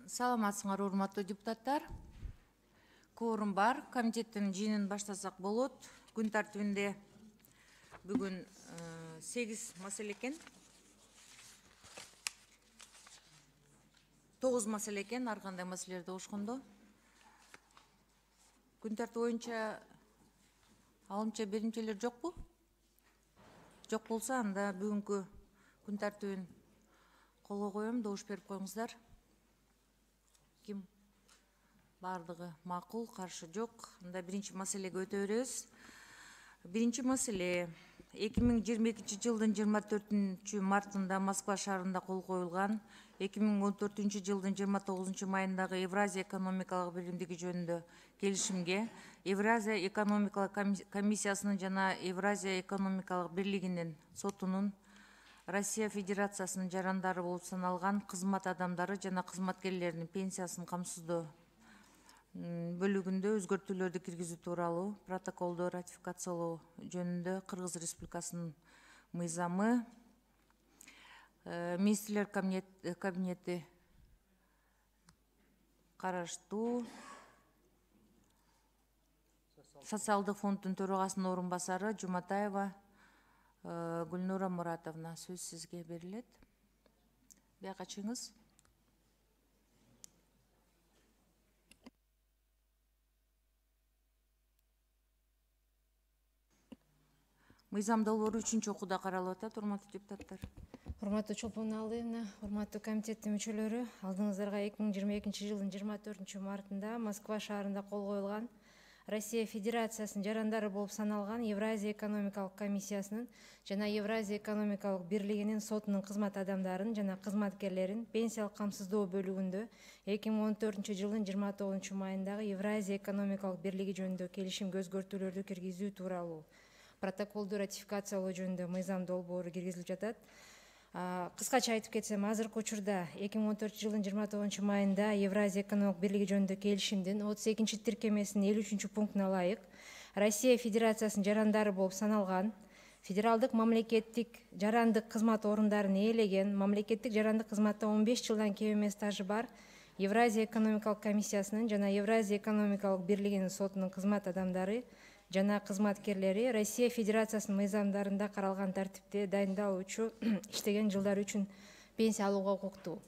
Саламатсыңар, урматтуу депутаттар. Кворум бар. Комитеттин жыйынын баштасак болот. Күн тартибинде бүгүн 8 маселе экен. 9 маселе экен, ар кандай маселелерди ошкондо. Күн тартиби боюнча алымча беримчелер жокпу? Жок болсо, анда бүгүнкү күн тартибин колго коем, добуш берип коюңуздар. Ким? Бардыгы макул, каршы жок. Анда биринчи маселеге өтө беребиз. Биринчи маселе 2022 жылдын 24 мартында Москва шаарында кол коюлган, 2014 жылдын 29 майындагы Евразия экономикалык биримдиги жөнүндө келишимге Евразия экономикалык комиссиясынын жана Евразия экономикалык бирлигинин сотунун Россия Федерациясынын жарандары болуп саналган кызмат адамдары жана кызматкерлеринин пенсиясын камсыздоо бөлүгүндө өзгөртүүлөрдү киргизүү тууралуу протоколду ратификациялоо жөнүндө Кыргыз Республикасынын мыйзамы министрлер кабинети караштуу социалдык фонддун төрагасынын орун басары Жуматаева Гүлнура Муратовна, сөз сизге берилет. Бияка чыгыңыз. Мыйзам долбоору 3-чү окууда каралып атат, урматтуу депутаттар. Урматтуу Чолпон-Алыевна, урматтуу комитеттин мүчөлөрү, алдыңыздарга 2022 жылдын 24 мартында Москва шаарында кол коюлган Россия Федерациясынын жарандары болуп саналган Евразия экономикалык комиссиясынын жана Евразия экономикалык бирлигинин сотунун кызмат адамдарын жана кызматкерлерин пенсиялык камсыздоо бөлүгүндө 2014 жылдын 29 майындагы Евразия экономикалык бирлиги жөнүндө келишимге өзгөртүүлөрдү киргизүү тууралуу протоколду ратификациялоо жөнүндө мыйзам долбоору киргизилип жатат. Кыскача айтып кетсем, азыркы учурда 2014 жылдын 29 майында Евразия экономикалык бирлиги жөнүндө келишимдин 32 тиркемесинин 53 пунктуна ылайык Россия Федерациясынын жарандары болуп саналган, федералдык мамлекеттик жарандык кызмат орундарын ээлеген, мамлекеттик жарандык кызматта 15 жылдан кем эмес стажы бар Евразия экономикалык комиссиясынын жана Евразия экономикалык бирлигинин сотунун кызмат адамдары жана кызматкерлери Россия Федерациясынын мыйзамдарында каралган тартипте дайындалуучу иштеген жылдар үчүн пенсия алууга укуктуу.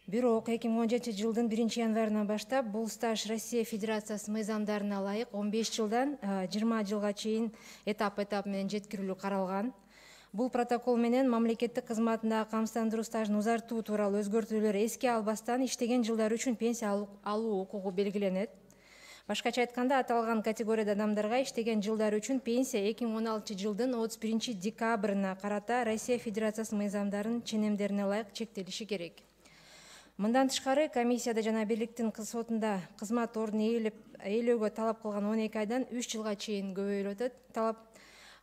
Бирок 2017 жылдын 1 январынан баштап бул стаж Россия Федерациясынын мыйзамдарына ылайык 15 жылдан 20 жылга чейин этап менен жеткирилүү каралган. Бул протокол менен мамлекеттик кызматындагы камсыздандыруу стажын узартуу тууралуу өзгөртүүлөр эске албастан иштеген жылдар үчүн пенсия алуу укугу белгиленет. Башкача айтканда, аталган категорияда адамдарга иштеген жылдар үчүн пенсия 2016 жылдын 31 декабрына карата Россия Федерациясынын мыйзамдарынын ченемдерине ылайык чектелиши керек. Мындан тышкары, комиссияда жана бирликтин сотунда кызмат ордун ээлөөгө талап кылган 12 айдан 3 жылга чейин көбөйүлүп атат. Талап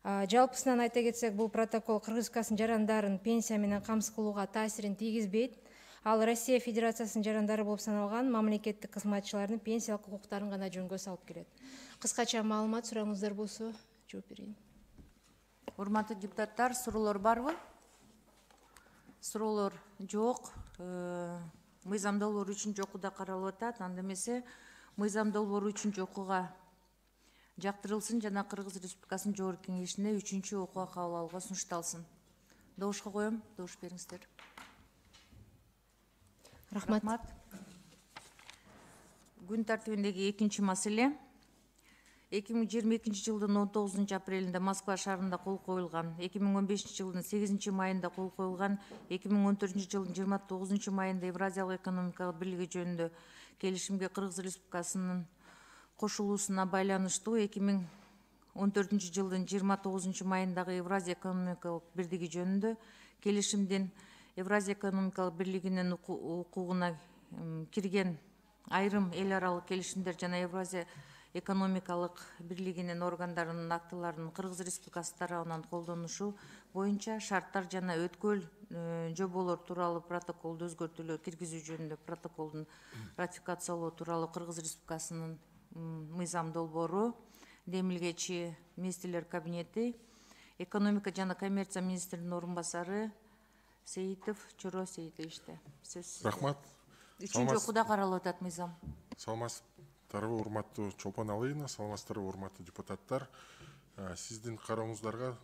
жалпысынан айта кетсек, бул протокол Кыргыз Республикасынын жарандарын пенсия менен камсыз кылууга таасирин тийгизбейт. Ал Россия Федерациясынын жарандары болуп саналган мамлекеттик кызматчылардын пенсиялык укуктарын гана жөнгө салып келет. Кыскача маалымат, сурооңуздар болсо жооп берейин. Урматтуу депутаттар, суроолор барбы? Суроолор жок. Мыйзам долбоору 3-чү окууда каралып атат. Анда эмесе мыйзам долбоору 3-чү окууга жактырылсын жана Кыргыз Республикасынын Жогорку Кеңешине 3-чү окууга кабыл алууга сунушталсын. Добушка коем, добуш бериңиздер. Рахмат. Күн тартибиндеги экинчи маселе 2022 жылдын 19 апрелинде Москва шаарында кол коюлган, 2015 жылдын 8 майында кол коюлган, 2014 жылдын 29 майында Евразиялык экономикалык бирлиги жөнүндө келишимге Кыргыз Республикасынын кошулуусуна байланыштуу 2014 жылдын 29 майындагы Евразия экономикалык бирлиги жөнүндө келишимдин Евразия экономикалык бирлигинин укугуна кирген айрым эл аралык келишимдер жана Евразия экономикалык бирлигинин органдарынын актыларынын Кыргыз Республикасы тарабынан колдонушу боюнча шарттар жана өткөл жоболор тууралуу протоколду өзгөртүүлөр киргизүү жөнүндө протоколдун ратификациялоо тууралуу Кыргыз Республикасынын мыйзам долбоору демилгечи министрлер кабинети экономика жана коммерция министринин орун басары Сейитов Чоро Сейитовичте. Рахмат. Үчүнчү окууда каралып атат мыйзам. Саламатсыздарбы, урматтуу Чолпон Алыевна, саламатсыздарбы, урматтуу депутаттар. Сиздин карооңуздарга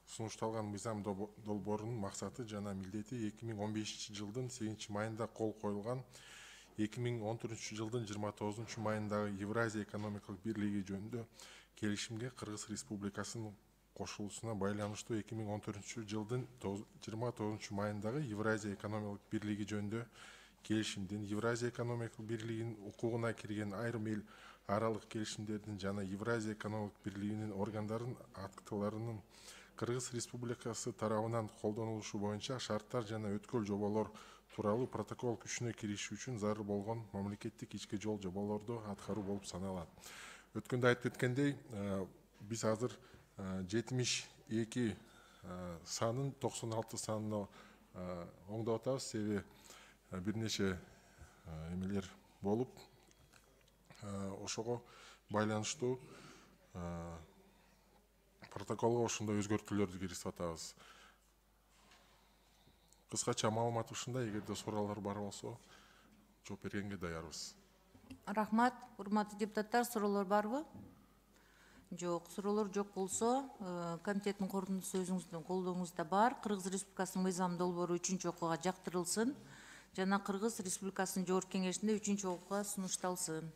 сунушталган мыйзам долбоорунун максаты жана милдети 2015 жылдын 8 майында кол коюлган 2014 жылдын 29 майындагы Евразия экономикалык бирлиги жөнүндө келишимге Кыргыз Республикасынын кошулуусуна байланыштуу 2014 жылдын 29 майындагы Евразия экономикалык бирлиги жөнүндө келишимдин, Евразия экономикалык бирлигинин укугуна кирген айрым эл аралык келишимдердин жана Евразия экономикалык бирлигинин органдарынын актыларынын Кыргыз Республикасы тарабынан колдонулушу боюнча шарттар жана өткөл жоболор тууралуу протокол күчүнө кириши үчүн зарыл болгон мамлекеттик ички жол жоболорду аткаруу болуп саналат. Өткөндө айтып кеткендей, биз азыр 72 санын 96 санына оңдоп атабыз, себеби бир нече эмелер болуп, ошого байланыштуу протоколго ошондой өзгөртүүлөрдү киргизип атабыз. Кыскача маалымат ушундай, эгерде суроолор бар болсо, жооп бергенге даярбыз. Рахмат, урматтуу депутаттар, суроолор барбы? Жок, суроолор жок болсо, комитеттин корутундусу өзүңүздүн колдооңузда бар. Кыргыз Республикасынын мыйзам долбоору 3-окууга жактырылсын жана Кыргыз Республикасынын Жогорку Кеңешинде 3-окууга сунушталсын.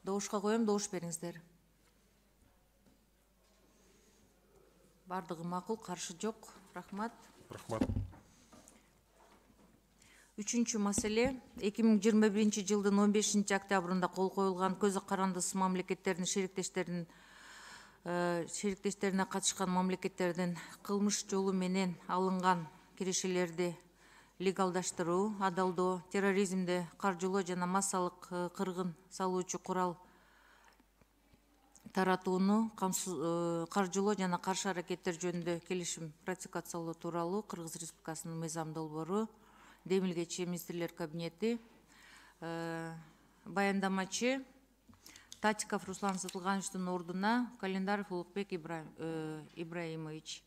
Добушка коем, добуш бериңиздер. Бардыгы макул, каршы жок. Рахмат. Рахмат. Үчүнчү маселе 2021 жылдын 15 октябрында кол коюлган көзү карандысыз мамлекеттердин шериктештерине катышкан мамлекеттердин кылмыш жолу менен алынган кирешелерди легалдаштыруу, адалдоо, терроризмди каржылоо жана массалык кыргын салуучу курал таратууну каржылоо жана каршы аракеттер жөнүндө келишим ратификациялоо тууралуу Кыргыз Республикасынын мыйзам долбоору, демилгечи министрлер кабинети, баяндамачы Татиков Руслан Сатылгановичтин ордуна Календаров Улукбек Ибраимович.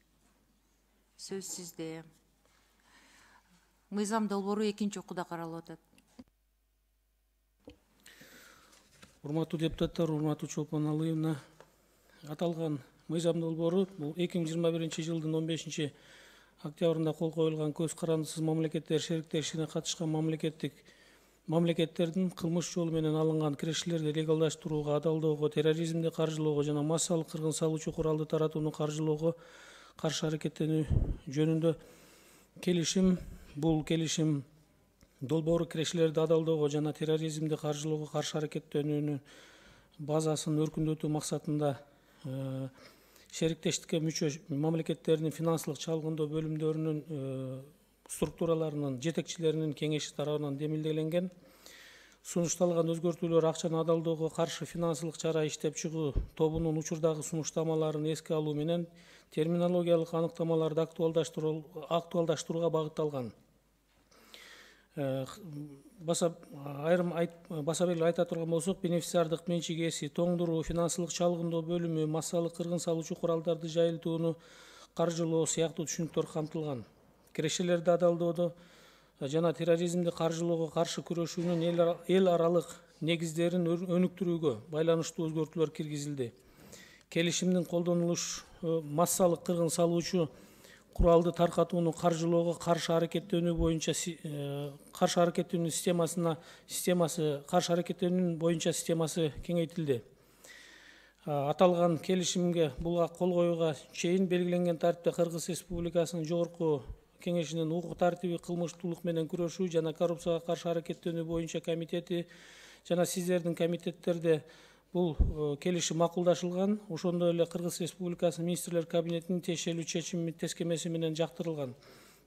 Сөз сизде. Мыйзам долбоору 2-окууда каралып атат. Урматтуу депутаттар, урматтуу Чолпон Алыевна, аталган мыйзам долбоору бул 2021 жылдын 15 октябрында кол коюлган көз карандысыз мамлекеттер шериктешигине катышкан мамлекеттердин кылмыш жолу менен алынган кирешелерди легалдаштырууга, адалдоого, терроризмди каржылоого жана массалык кыргын салуучу куралды таратууну каржылоого каршы аракеттенүү жөнүндө келишим. Бул келишим долбоору кирешелерди адалдоого жана терроризмди каржылоого каршы аракеттенүүнүн базасын өркүндөтүү максатында шериктештикке мүчө мамлекеттердин финансылык чалгындоо бөлүмдөрүнүн структураларынын жетекчилеринин кеңеши тарабынан демилделенген. Сунушталган өзгөртүүлөр акчаны адалдоого каршы финансылык чара иштеп чыгуу тобунун учурдагы сунуштамаларын эске алуу менен терминологиялык аныктамаларды актуалдаштырууга багытталган. Баса белгилеп айта турган болсок, бенефициардык менчик ээси, тоңдуруу, финансылык чалгындоо бөлүмү, массалык кыргын салуучу куралдарды жайылтууну каржылоо сыяктуу түшүнүктөр камтылган. Кирешелерди адалдоодо жана терроризмди каржылоого каршы күрөшүүнүн эл аралык негиздерин өнүктүрүүгө байланыштуу өзгөртүүлөр киргизилди. Келишимдин колдонулуш массалык кыргын салуучу куралды таркатууну каржылоого каршы аракеттенүү боюнча системасы кеңейтилди. Аталган келишимге булга кол коюуга чейин белгиленген тартипте Кыргыз Республикасынын Жогорку Кеңешинин укук тартиби, кылмыштуулук менен күрөшүү жана коррупцияга каршы аракеттенүү боюнча комитети жана сиздердин комитеттерде бул келишим макулдашылган. Ошондой эле Кыргыз Республикасынын министрлер кабинетинин тиешелүү чечими тескемеси менен жактырылган.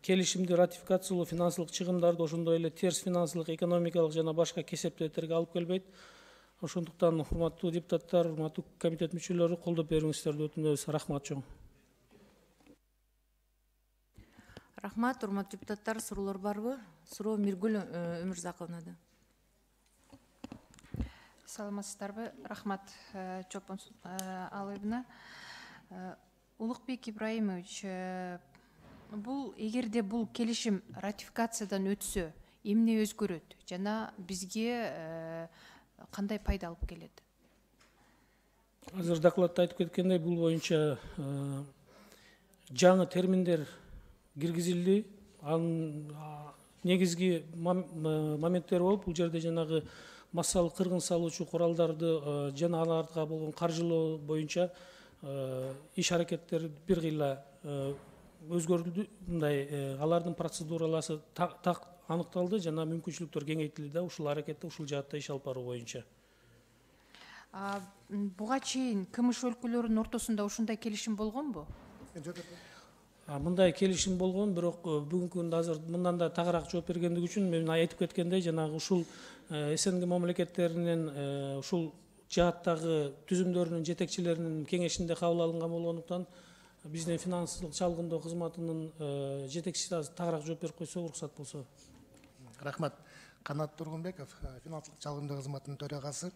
Келишимди ратификациялоо финансылык чыгымдарды, ошондой эле терс финансылык, экономикалык жана башка кесепеттерге алып келбейт. Ошондуктан урматтуу депутаттар, урматтуу комитет мүчөлөрү колдоп бериңиздерди өтүнөбүз. Рахмат чоң. Рахмат, урматтуу депутаттар, суроолор барбы? Суроо Миргүл Өмүрзаковнада. Саламатсыздарбы? Рахмат, Чолпон Алыевна. Улукбек Ибраимович, эгерде бул келишим ратификациядан өтсө, эмне өзгөрөт жана бизге кандай пайда алып келет? Азыр докладта айтып кеткендей, бул боюнча жаңы терминдер киргизилди. Анын негизги моменттери болуп, бул жерде жанагы массалык кыргын салуучу куралдарды жана аларга болгон каржылоо боюнча иш аракеттер бир кыйла өзгөрүлдү. Мындай алардын процедуралары так аныкталды жана мүмкүнчүлүктөр кеңейтилди да ушул аракетте ушул жаатта иш алып баруу боюнча. Буга чейин КМШ өлкөлөрүнүн ортосунда ушундай келишим болгонбу? Мындай келишим болгон, бирок бүгүнкү күндө азыр мындан да тагыраак жооп бергендиги үчүн мен айтып кеткендей, жанагы ушул СНГ мамлекеттеринин ушул жааттагы түзүмдөрүнүн жетекчилеринин кеңешинде кабыл алынган болгондуктан биздин финансылык чалгындоо кызматынын жетекчиси азыр тагыраак жооп берип койсо, уруксат болсо. Рахмат. Канат Тургунбеков, финансылык чалгындоо кызматынын төрагасы.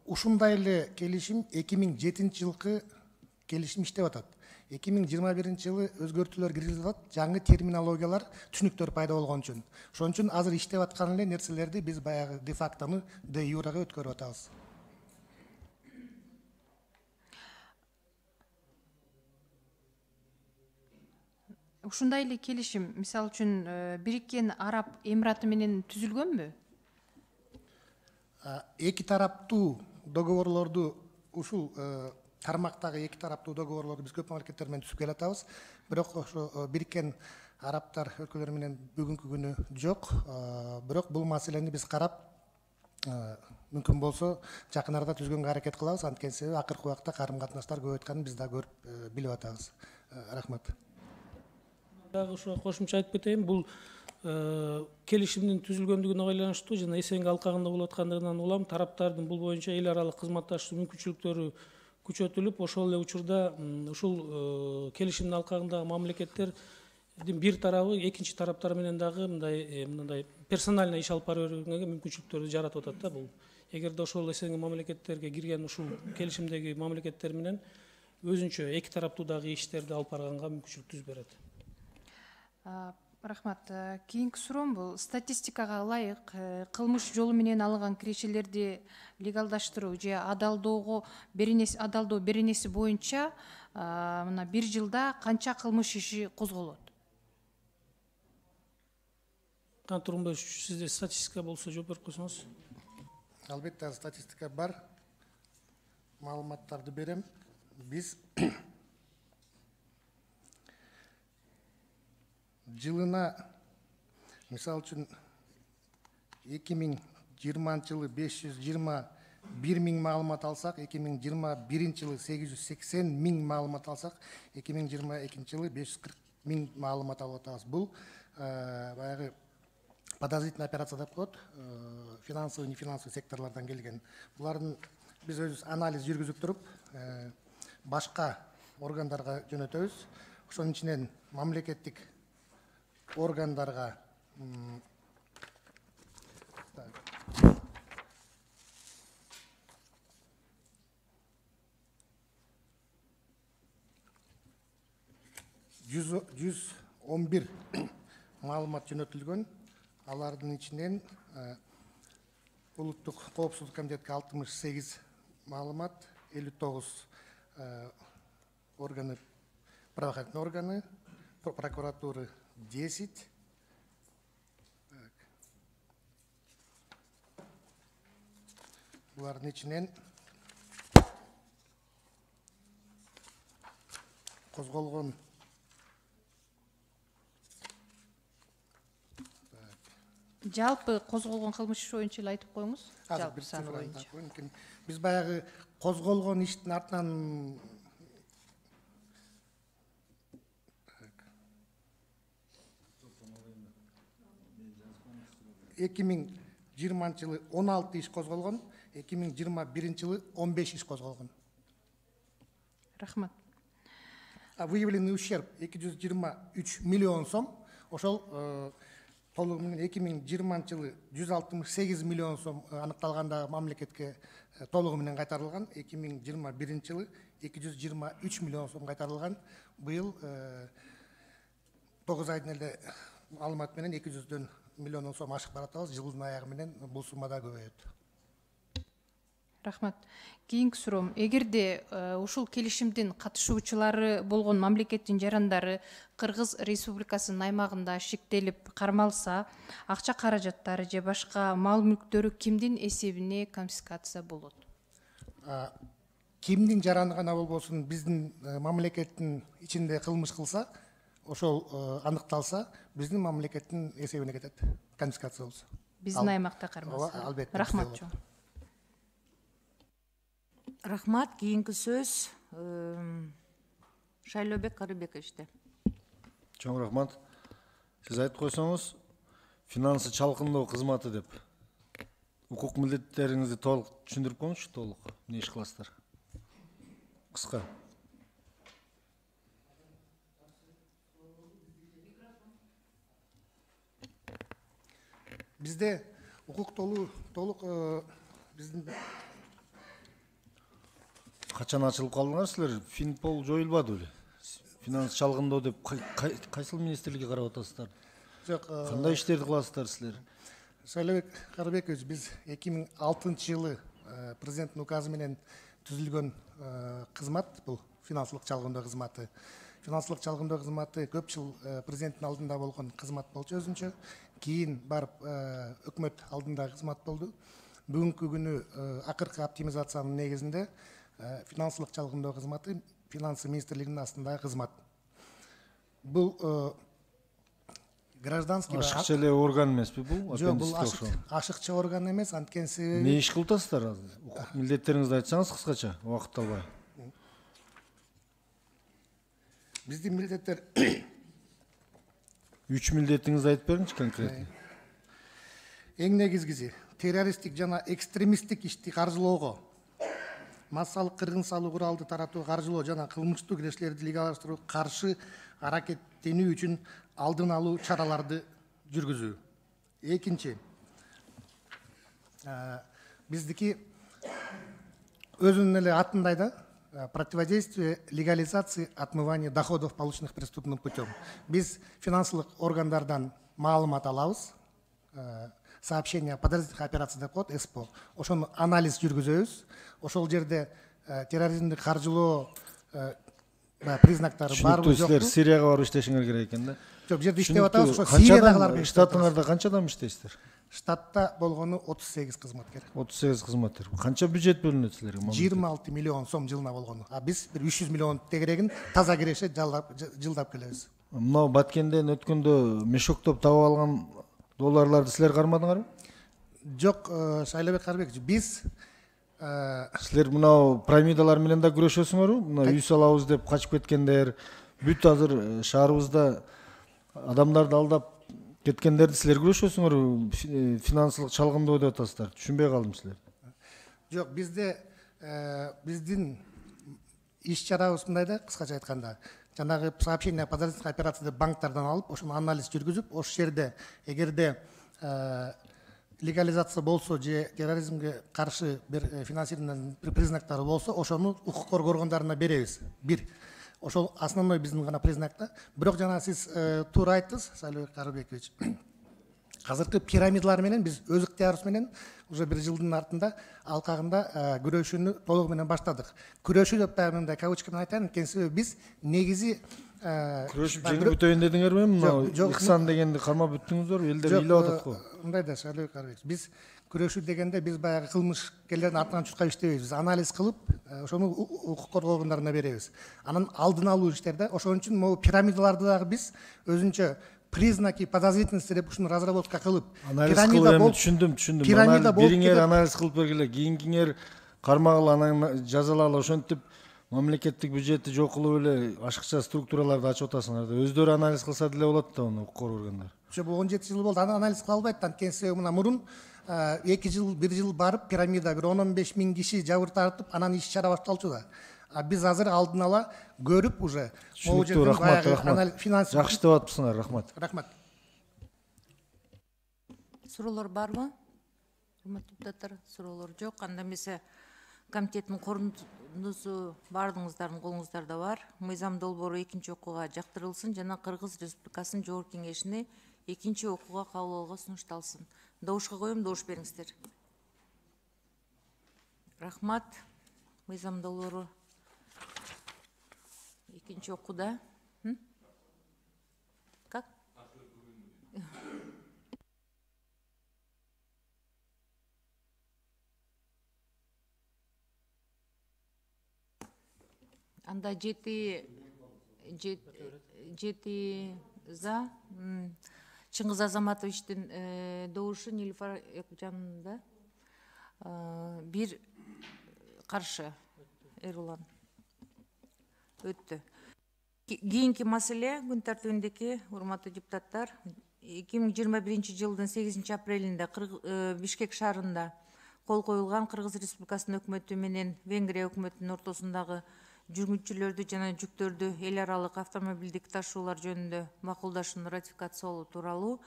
Ушундай эле келишим 2007 жылкы келишим иштеп атат. 2021 жылы өзгөртүүлөр киргизилип атат, жаңы терминологиялар, түшүнүктөр пайда болгон үчүн. Ошон үчүн азыр иштеп аткан эле нерселерди биз баягы де фактону де юрага өткөрүп атабыз. Ушундай эле келишим, мисалы үчүн Бириккен Араб Эмираты менен түзүлгөнбү? Эки тараптуу договорлорду ушул тармактагы эки тараптуу договорлорду биз көп мамлекеттер менен түзүп келатабыз. Бирок ошо Бириккен Арабтар өлкөлөрү менен бүгүнкү күнү жок. Бирок бул маселени биз карап, мүмкүн болсо жакын арада түзгөнгө аракет кылабыз. Анткени себеби акыркы убакта карым катнаштар көбөйткөнүн биз да көрүп билип атабыз. Рахмат. Дагы ушуга кошумча айтып кетейин, бул келишимдин түзүлгөндүгүнө байланыштуу жана СНГ алкагында болуп аткандыгынан улам тараптардын бул боюнча эл аралык кызматташуу мүмкүнчүлүктөрү күчөтүлүп, ошол эле учурда ушул келишимдин алкагындагы мамлекеттердин бир тарабы экинчи тараптар менен дагы мындай персонально иш алып бара бергенге мүмкүнчүлүктөрдү жаратып атат да бул. Эгерде ошол СНГ мамлекеттерге кирген ушул келишимдеги мамлекеттер менен өзүнчө эки тараптуу дагы иштерди алып барганга мүмкүнчүлүк түзүп берет. Рахмат. Кийинки суроом бул статистикага ылайык кылмыш жолу менен алынган кирешелерди легалдаштыруу же адалдоо беренеси боюнча мына бир жылда канча кылмыш иши козголот? Канат Тургунбаевич, сизде статистика болсо жооп берип койсоңуз. Албетте статистика бар. Маалыматтарды берем. Биз жылына, мисалы үчүн 2020 жылы 521 миң маалымат алсак, 2021 жылы 880 миң маалымат алсак, 2022 жылы 540 миң маалымат алып атабыз. Бул баягы подозрительный операция деп коет, финансовый, нефинансовый секторлардан келген. Булардын биз өзүбүз анализ жүргүзүп туруп, башка органдарга жөнөтөбүз. Ошонун ичинен мамлекеттик органдарга жүз 11 маалымат жөнөтүлгөн. Алардын ичинен Улуттук коопсуздук комитетке 68 маалымат, 59 органы, правоохранительный органы, прокуратуры 10. Булардын ичинен козголгон Жалпы козголгон кылмыш иши боюнча эле айтып коюңуз. Жалпы саны боюнча. Биз баягы козголгон иштин артынан 2020 жылы 16 иш козголгон, 2021 жылы 15 иш козголгон. Рахмат. Выявленный ущерб 223 миллион сом. Ошол толугу менен 2020 жылы 168 миллион сом аныкталганда мамлекетке толугу менен кайтарылган. 2021 жылы 223 миллион сом кайтарылган. Быйыл 9 айдын эле маалымат менен 200дөн миллион сом ашып баратабыз. Жылдын аягы менен бул сумма да көбөйөт. Рахмат. Кийинки суроом. Эгерде ушул келишимдин катышуучулары болгон мамлекеттин жарандары Кыргыз Республикасынын аймагында шектелип кармалса, акча каражаттары же башка мал мүлктөрү кимдин эсебине конфискация болот? Кимдин жараны гана болбосун, биздин мамлекеттин ичинде кылмыш кылса, ошол аныкталса, биздин мамлекеттин эсебине кетет, конфискация болсо. Биздин аймакта кармалса. Албетте. Рахмат чоң. Рахмат. Кийинки сөз Шайлообек Карыбековичте. Чоң рахмат. Сиз айтып койсоңуз, финансы чалкындоо кызматы деп. Укук милдеттериңизди толук түшүндүрүп коюңузчу, толук. Эмне иш кыласыздар? Кыска. Бизде укук толук биздин Качан ачылып калдыңар силер? Финпол жоюлбады беле? Финанс чалгындоо деп кайсыл министрликке карап атасыздар? жок. Кандай иштерди кыласыздар силер? Шайлообек Карыбекович, биз 2006 жылы президенттин указы менен түзүлгөн кызмат, бул финансылык чалгындоо кызматы. Финансылык чалгындоо кызматы көп жыл президенттин алдында болгон кызмат болчу өзүнчө. Кийин барып өкмөт алдында кызмат болду. Бүгүнкү күнү акыркы оптимизациянын негизинде финансылык чалгындоо кызматы финансы министрлигинин астындагы кызмат. Бул гражданский Ашыкча эле орган эмеспи бул? Жок, бул ашыкча орган эмес, анткени себеби Эмне иш кылтасыздар? Милдеттериңизди айтсаңыз кыскача, убакыт албай. биздин милдеттер 3 милдетиңизди айтып бериңичи конкретно. эң негизгиси террористтик жана экстремисттик ишти каржылоого, массалык кыргын салуу куралды таратуу, каржылоо жана кылмыштуу кирештерди легалдаштырууга каршы аракеттенүү үчүн алдын алуу чараларды жүргүзүү. Экинчи, биздики өзүнүн эле атындай да противодействие легализации отмывания доходов, полученных преступным путем. Биз финансылык органдардан маалымат алабыз, сообщение о подозрительных операциях деп коет, СПО. Ошону анализ жүргүзөбүз. Ошол жерде терроризмдик каржылоо признактары барбы, Түшүнүктүү, силер жокпу? Сирияга барып иштешиңер керек экен да. Жок, жерде иштеп атабыз, ошо Сириядагылар. Штатыңарда канча адам иштейсиздер? Штатта болгону 38 кызматкер. 38 кызматтар. Канча бюджет бөлүнөт силерге? 26 миллион сом жылына болгону. Биз бир 300 миллион тегерегин таза киреше жылдап келебиз. Мынау Баткенден өткөндө мешоктоп табып алган долларларды силер кармадыңарбы? Жок, Шайлообек Карыбекович, биз Силер мынау пирамидалар менен да күрөшөсүңөрбү? Мына үй салабыз деп качып кеткендер, бүт азыр шаарыбызда адамдарды алдап кеткендерди силер күрөшөсүңөрбү? Финансылык чалгындоо деп атасыздар. Түшүнбөй калдым силер. жок, бизде биздин иш чарабыз мындай да, кыскача айтканда, жанагы сообщение о подозрительных операциях банктардан алып, ошону анализ жүргүзүп, ошол жерде эгерде легализация болсо же терроризмге каршы бир финансированиянын признактары болсо, ошону укук коргоо органдарына беребиз. Бир, ошол основной биздин гана признакта. Бирок жана сиз туура айттыңыз, Шайлообек Карыбекович. Азыркы пирамидалар менен биз өз ыктыярыбыз менен уже бир жылдын артында алкагында күрөшүүнү толугу менен баштадык. Күрөшүү деп дагы мындай кавычка менен айтайын, анткени себеби биз негизи Күрөшүп жеңип бүтөйүн дедиңерби? Мына Ихсан дегенди кармап бүттүңүздөрбү? Элдер ыйлап атат го. Мындай да, Шайлообек Карыбекович, биз күрөшүү дегенде биз баягы кылмышкерлердин артынан чуркап иштебейбиз. Биз анализ кылып, ошону укук коргоо органдарына беребиз. Анан алдын алуу иштерде, ошон үчүн могу пирамидаларды дагы биз өзүнчө признаки подозрительности деп ушуну разработка кылып, Анализ кылып, эми түшүндүм. Пирамида болуп бириңер анализ кылып бергиле, кийинкиңер кармагыла, анан жазалагыла, ошентип мамлекеттик бюджетти жок кылып эле ашыкча структураларды ачып атасыңар да. Өздөрү анализ кылса деле болот да, укук коргоо органдары. Ошо бул 17 жыл болду, анан анализ кыла албайт, анткени себеби мына мурун 2 жыл, 1 жыл барып пирамида бир 10-15 миң киши жабыр тартып, анан иш чара башталчу да. Биз азыр алдын ала көрүп уже Түшүнүктүү, рахмат. Жакшы деп атыпсыңар, рахмат. Рахмат. Суроолор барбы? Урматтуу депутаттар, суроолор жок. Анда эмесе комитеттин корутундусу баардыгыңыздардын колуңуздарда бар. Мыйзам долбоору экинчи окууга жактырылсын жана Кыргыз Республикасынын Жогорку Кеңешине экинчи окууга кабыл алууга сунушталсын. Добушка коем, добуш бериңиздер. Рахмат. Мыйзам долбоору экинчи окууда. Как? Анда жети за Чыңгыз Азаматовичтин добушу Нилуфар Экужанында, бир каршы Эрулан өттү. Кийинки маселе күн тартибиндеги урматтуу депутаттар, 2021 жылдын 8 апрелинде Бишкек шаарында кол коюлган Кыргыз Республикасынын өкмөтү менен Венгрия өкмөтүнүн ортосундагы жүргүнчүлөрдү жана жүктөрдү эл аралык автомобилдик ташуулар жөнүндө макулдашууну ратификациялоо тууралуу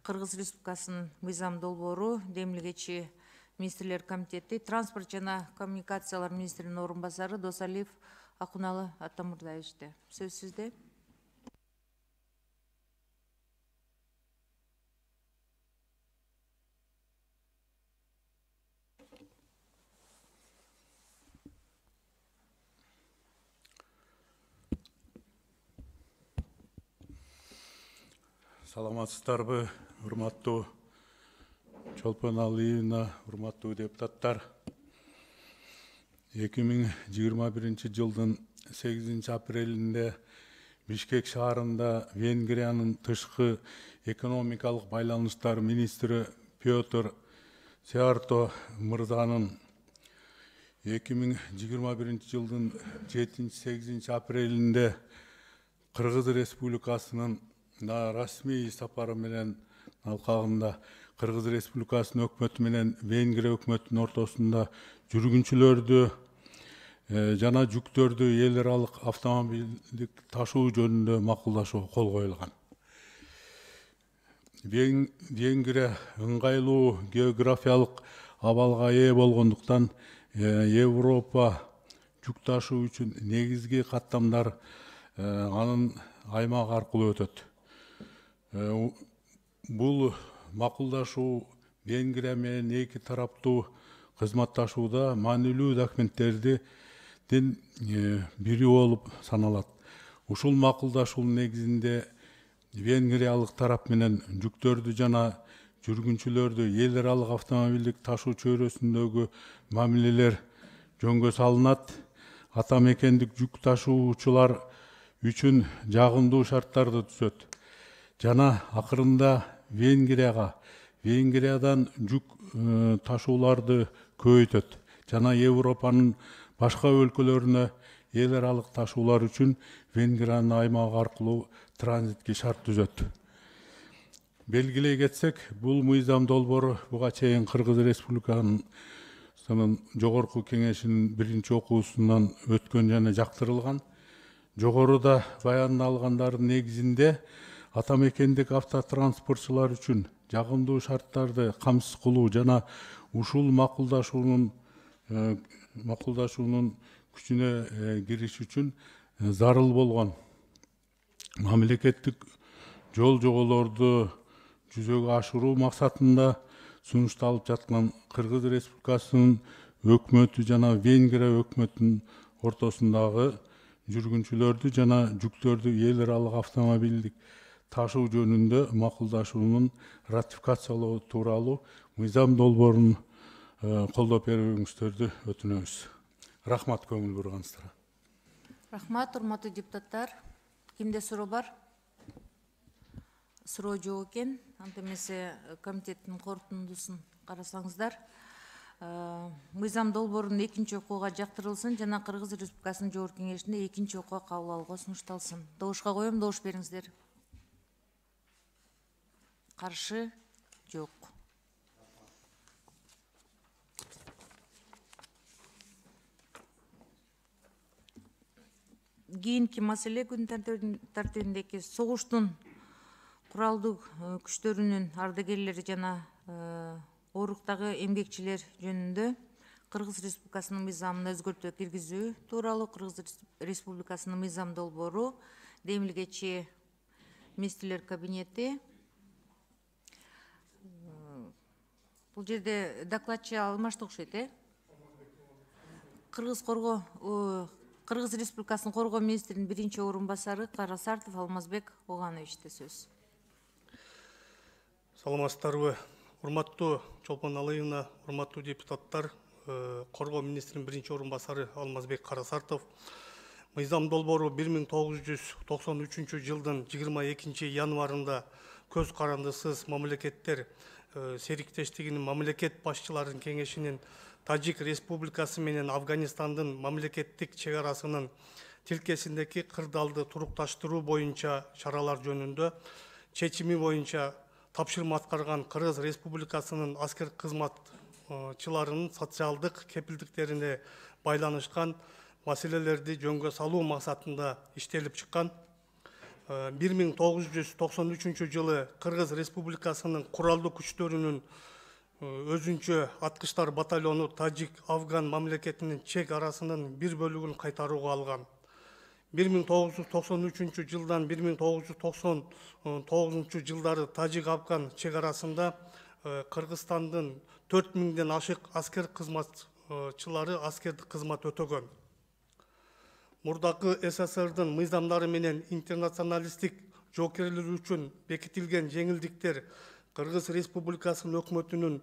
Кыргыз Республикасынын мыйзам долбоору демилгечи Министрлер комитети транспорт жана коммуникациялар министринин орун басары Досалиев Акуналы Атамурдаевичте. Сөз сизде. Саламатсыздарбы, урматтуу Чолпон Алиевна, урматтуу депутаттар. 2021 жылдын 8 апрелинде Бишкек шаарында Венгриянын тышкы экономикалык байланыштар министри Петр Сиарто мырзанын 2021 жылдын 7-8 апрелинде Кыргыз Республикасынын расмий сапары менен алкагында Кыргыз Республикасынын өкмөтү менен Венгрия өкмөтүнүн ортосунда жүргүнчүлөрдү жана жүктөрдү эл аралык автомобилдик ташуу жөнүндө макулдашууга кол коюлган. Венгрия ыңгайлуу географиялык абалга ээ болгондуктан Европа жүк ташуу үчүн негизги каттамдар анын аймагы аркылуу өтөт. Бул макулдашуу Венгрия менен эки тараптуу кызматташууда маанилүү документтердин бири болуп саналат. Ушул макулдашуунун негизинде Венгриялык тарап менен жүктөрдү жана жүргүнчүлөрдү эл аралык автомобилдик ташуу чөйрөсүндөгү мамилелер жөнгө салынат. Ата мекендик жүк ташуучулар үчүн жагымдуу шарттарды түзөт. Жана акырында Венгриядан жүк ташууларды көбөйтөт. Жана Европанын башка өлкөлөрүнө эл аралык ташуулар үчүн Венгриянын аймагы аркылуу транзитке шарт түзөт. Белгилей кетсек, бул мыйзам долбоору буга чейин Кыргыз Республикасынын жогорку кеңешинин биринчи окуусунан өткөн жана жактырылган. Жогоруда баяндалгандардын негизинде ата мекендик автотранспортчулар үчүн жагымдуу шарттарды камсыз кылуу жана ушул макулдашуунун күчүнө кириш үчүн зарыл болгон мамлекеттик жол жоболорду жүзөгө ашыруу максатында сунушталып жаткан Кыргыз Республикасынын өкмөтү жана Венгрия өкмөтүнүн ортосундагы жүргүнчүлөрдү жана жүктөрдү эл аралык автомобилдик ташуу жөнүндө макулдашуунун ратификациялоо тууралуу мыйзам долбоорун колдоп берүүңүздөрдү өтүнөбүз. Рахмат көңүл бурганыңыздарга. Рахмат, урматтуу депутаттар. Кимде суроо бар? Суроо жок экен. Анда эмесе комитеттин корутундусун карасаңыздар. Мыйзам долбоорунун экинчи окууга жактырылсын жана Кыргыз Республикасынын жогорку кеңешинде экинчи окууга кабыл алууга сунушталсын. Добушка коем, добуш бериңиздер. Каршы жок. Кийинки маселе күн тартибиндеги согуштун куралдуу күчтөрүнүн ардагерлери жана ооруктагы эмгекчилер жөнүндө Кыргыз Республикасынын мыйзамына өзгөртүү киргизүү тууралуу Кыргыз Республикасынын мыйзам долбоору демилгечи министрлер кабинети Бул жерде докладчы алмашты окшойт, Кыргыз Республикасынын Коргоо министринин биринчи орун басары Карасартов Алмазбек Огановичте сөз. Саламатсыздарбы, урматтуу Чолпон Алыевна, урматтуу депутаттар, Коргоо министринин биринчи орун басары Алмазбек Карасартов. Мыйзам долбоору 1993 жылдын 22 январында көз карандысыз мамлекеттер сериктештигинин мамлекет башчыларынын кеңешинин Тажик Республикасы менен Афганистандын мамлекеттик чек арасынын тилкесиндеги кырдаалды турукташтыруу боюнча чаралар жөнүндө чечими боюнча тапшырма аткарган Кыргыз Республикасынын аскер кызматчыларынын социалдык кепилдиктерине байланышкан маселелерди жөнгө салуу максатында иштелип чыккан. 1993 жылы Кыргыз Республикасынын куралдуу күчтөрүнүн өзүнчө аткычтар батальону Тажик Афган мамлекетинин чек арасынын бир бөлүгүн кайтарууга алган. 1993 жылдан 1999 жылдары Тажик Афган чек арасында Кыргызстандын 4000ден ашык аскер кызматчылары аскердик кызмат өтөгөн. Мурдакы СССРдын мыйзамдары менен интернационалисттик жоокерлер үчүн бекитилген жеңилдиктер Кыргыз Республикасынын өкмөтүнүн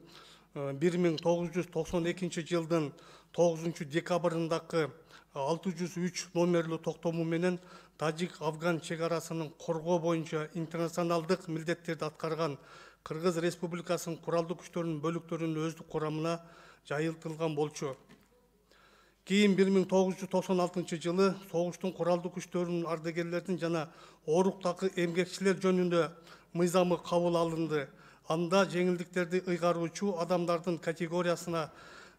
1992 жылдын 9 декабрындагы 603 номерлүү токтому менен Тажик Афган чек арасынын коргоо боюнча интернационалдык милдеттерди аткарган Кыргыз Республикасынын куралдуу күчтөрүнүн бөлүктөрүнүн өздүк курамына жайылтылган болчу. Кийин 1996 жылы согуштун куралдуу күчтөрүнүн ардагерлердин жана ооруктагы эмгекчилер жөнүндө мыйзамы кабыл алынды. Анда жеңилдиктерди ыйгаруучу адамдардын категориясына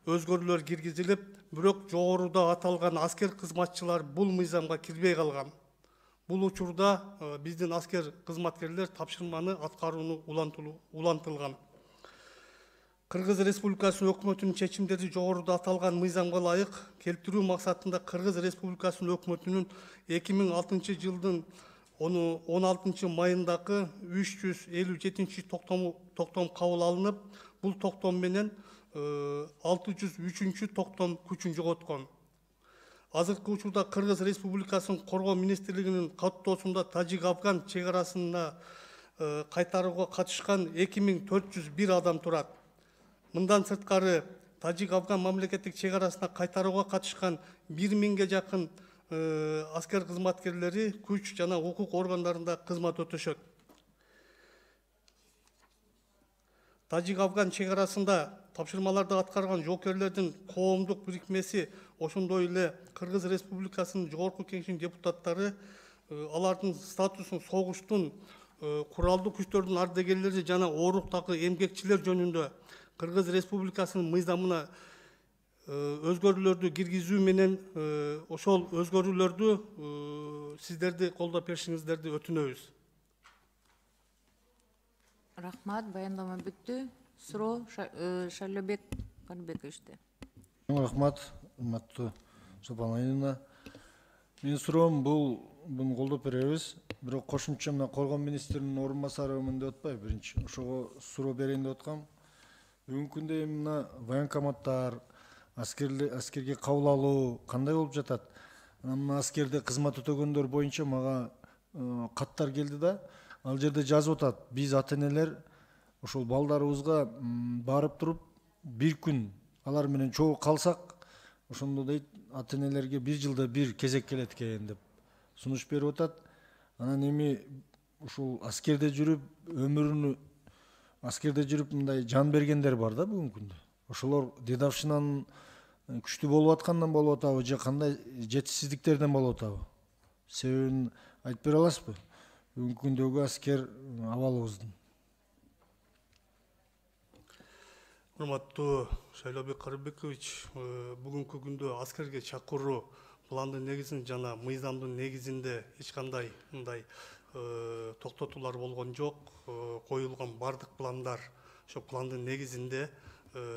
өзгөрүүлөр киргизилип, бирок жогоруда аталган аскер кызматчылар бул мыйзамга кирбей калган. Бул учурда биздин аскер кызматкерлер тапшырманы аткарууну улантылган. Кыргыз Республикасынын өкмөтүнүн чечимдери жогоруда аталган мыйзамга ылайык келтирүү максатында Кыргыз Республикасынын өкмөтүнүн 2006 жылдын 16 майындагы 357 токтом кабыл алынып, бул токтом менен 603 токтом күчүн жоготкон. Азыркы учурда Кыргыз Республикасынын Коргоо министрлигинин каттоосунда Тажик Афган чек арасына кайтарууга катышкан 2401 адам турат. Мындан сырткары Тажик Афган мамлекеттик чек арасына кайтарууга катышкан 1000ге жакын аскер кызматкерлери күч жана укук органдарында кызмат өтөшөт. Тажик Афган чек арасында тапшырмаларды аткарган жоокерлердин коомдук бирикмеси, ошондой эле Кыргыз Республикасынын жогорку кеңешинин депутаттары алардын статусун согуштун куралдуу күчтөрдүн ардагерлери жана ооруктагы эмгекчилер жөнүндө Кыргыз Республикасынын мыйзамына өзгөрүүлөрдү киргизүү менен ошол өзгөрүүлөрдү сиздерди колдоп беришиңиздерди өтүнөбүз. Рахмат, баяндама бүттү. Суроо Шайлообек Каныбековичте. Рахмат, урматтуу Чолпон Алыевна. Менин суроом буну колдоп беребиз. Бирок кошумча мына Коргоо министринин орун басары мындай атпайбы, биринчи ошого суроо берейин деп аткам. Бүгүнкү күндө мына военкоматтар, аскерге кабыл алуу кандай болуп жатат? Мына аскерде кызмат өтөгөндөр боюнча мага каттар келди да, ал жерде жазып атат, биз ата-энелер ошол балдарыбызга барып туруп бир күн алар менен чогуу калсак, ошондо дейт ата-энелерге 1 жылда бир кезек келет экен деп сунуш берип атат. Анан эми ушул аскерде жүрүп мындай жан бергендер бар да бүгүнкү күндө. Ошолор дедовщинанын күчтүү болуп аткандан болуп атабы же кандай жетишсиздиктерден болуп атабы? Себебин айтып бере аласызбы? Бүгүнкү күндөгү аскер абалыбыздын. Урматтуу Шайлообек Карыбекович, бүгүнкү күндө аскерге чакыруу пландын негизинде жана мыйзамдын негизинде эч кандай мындай токтотуулар болгон жок. Коюлган бардык пландар ошо пландын негизинде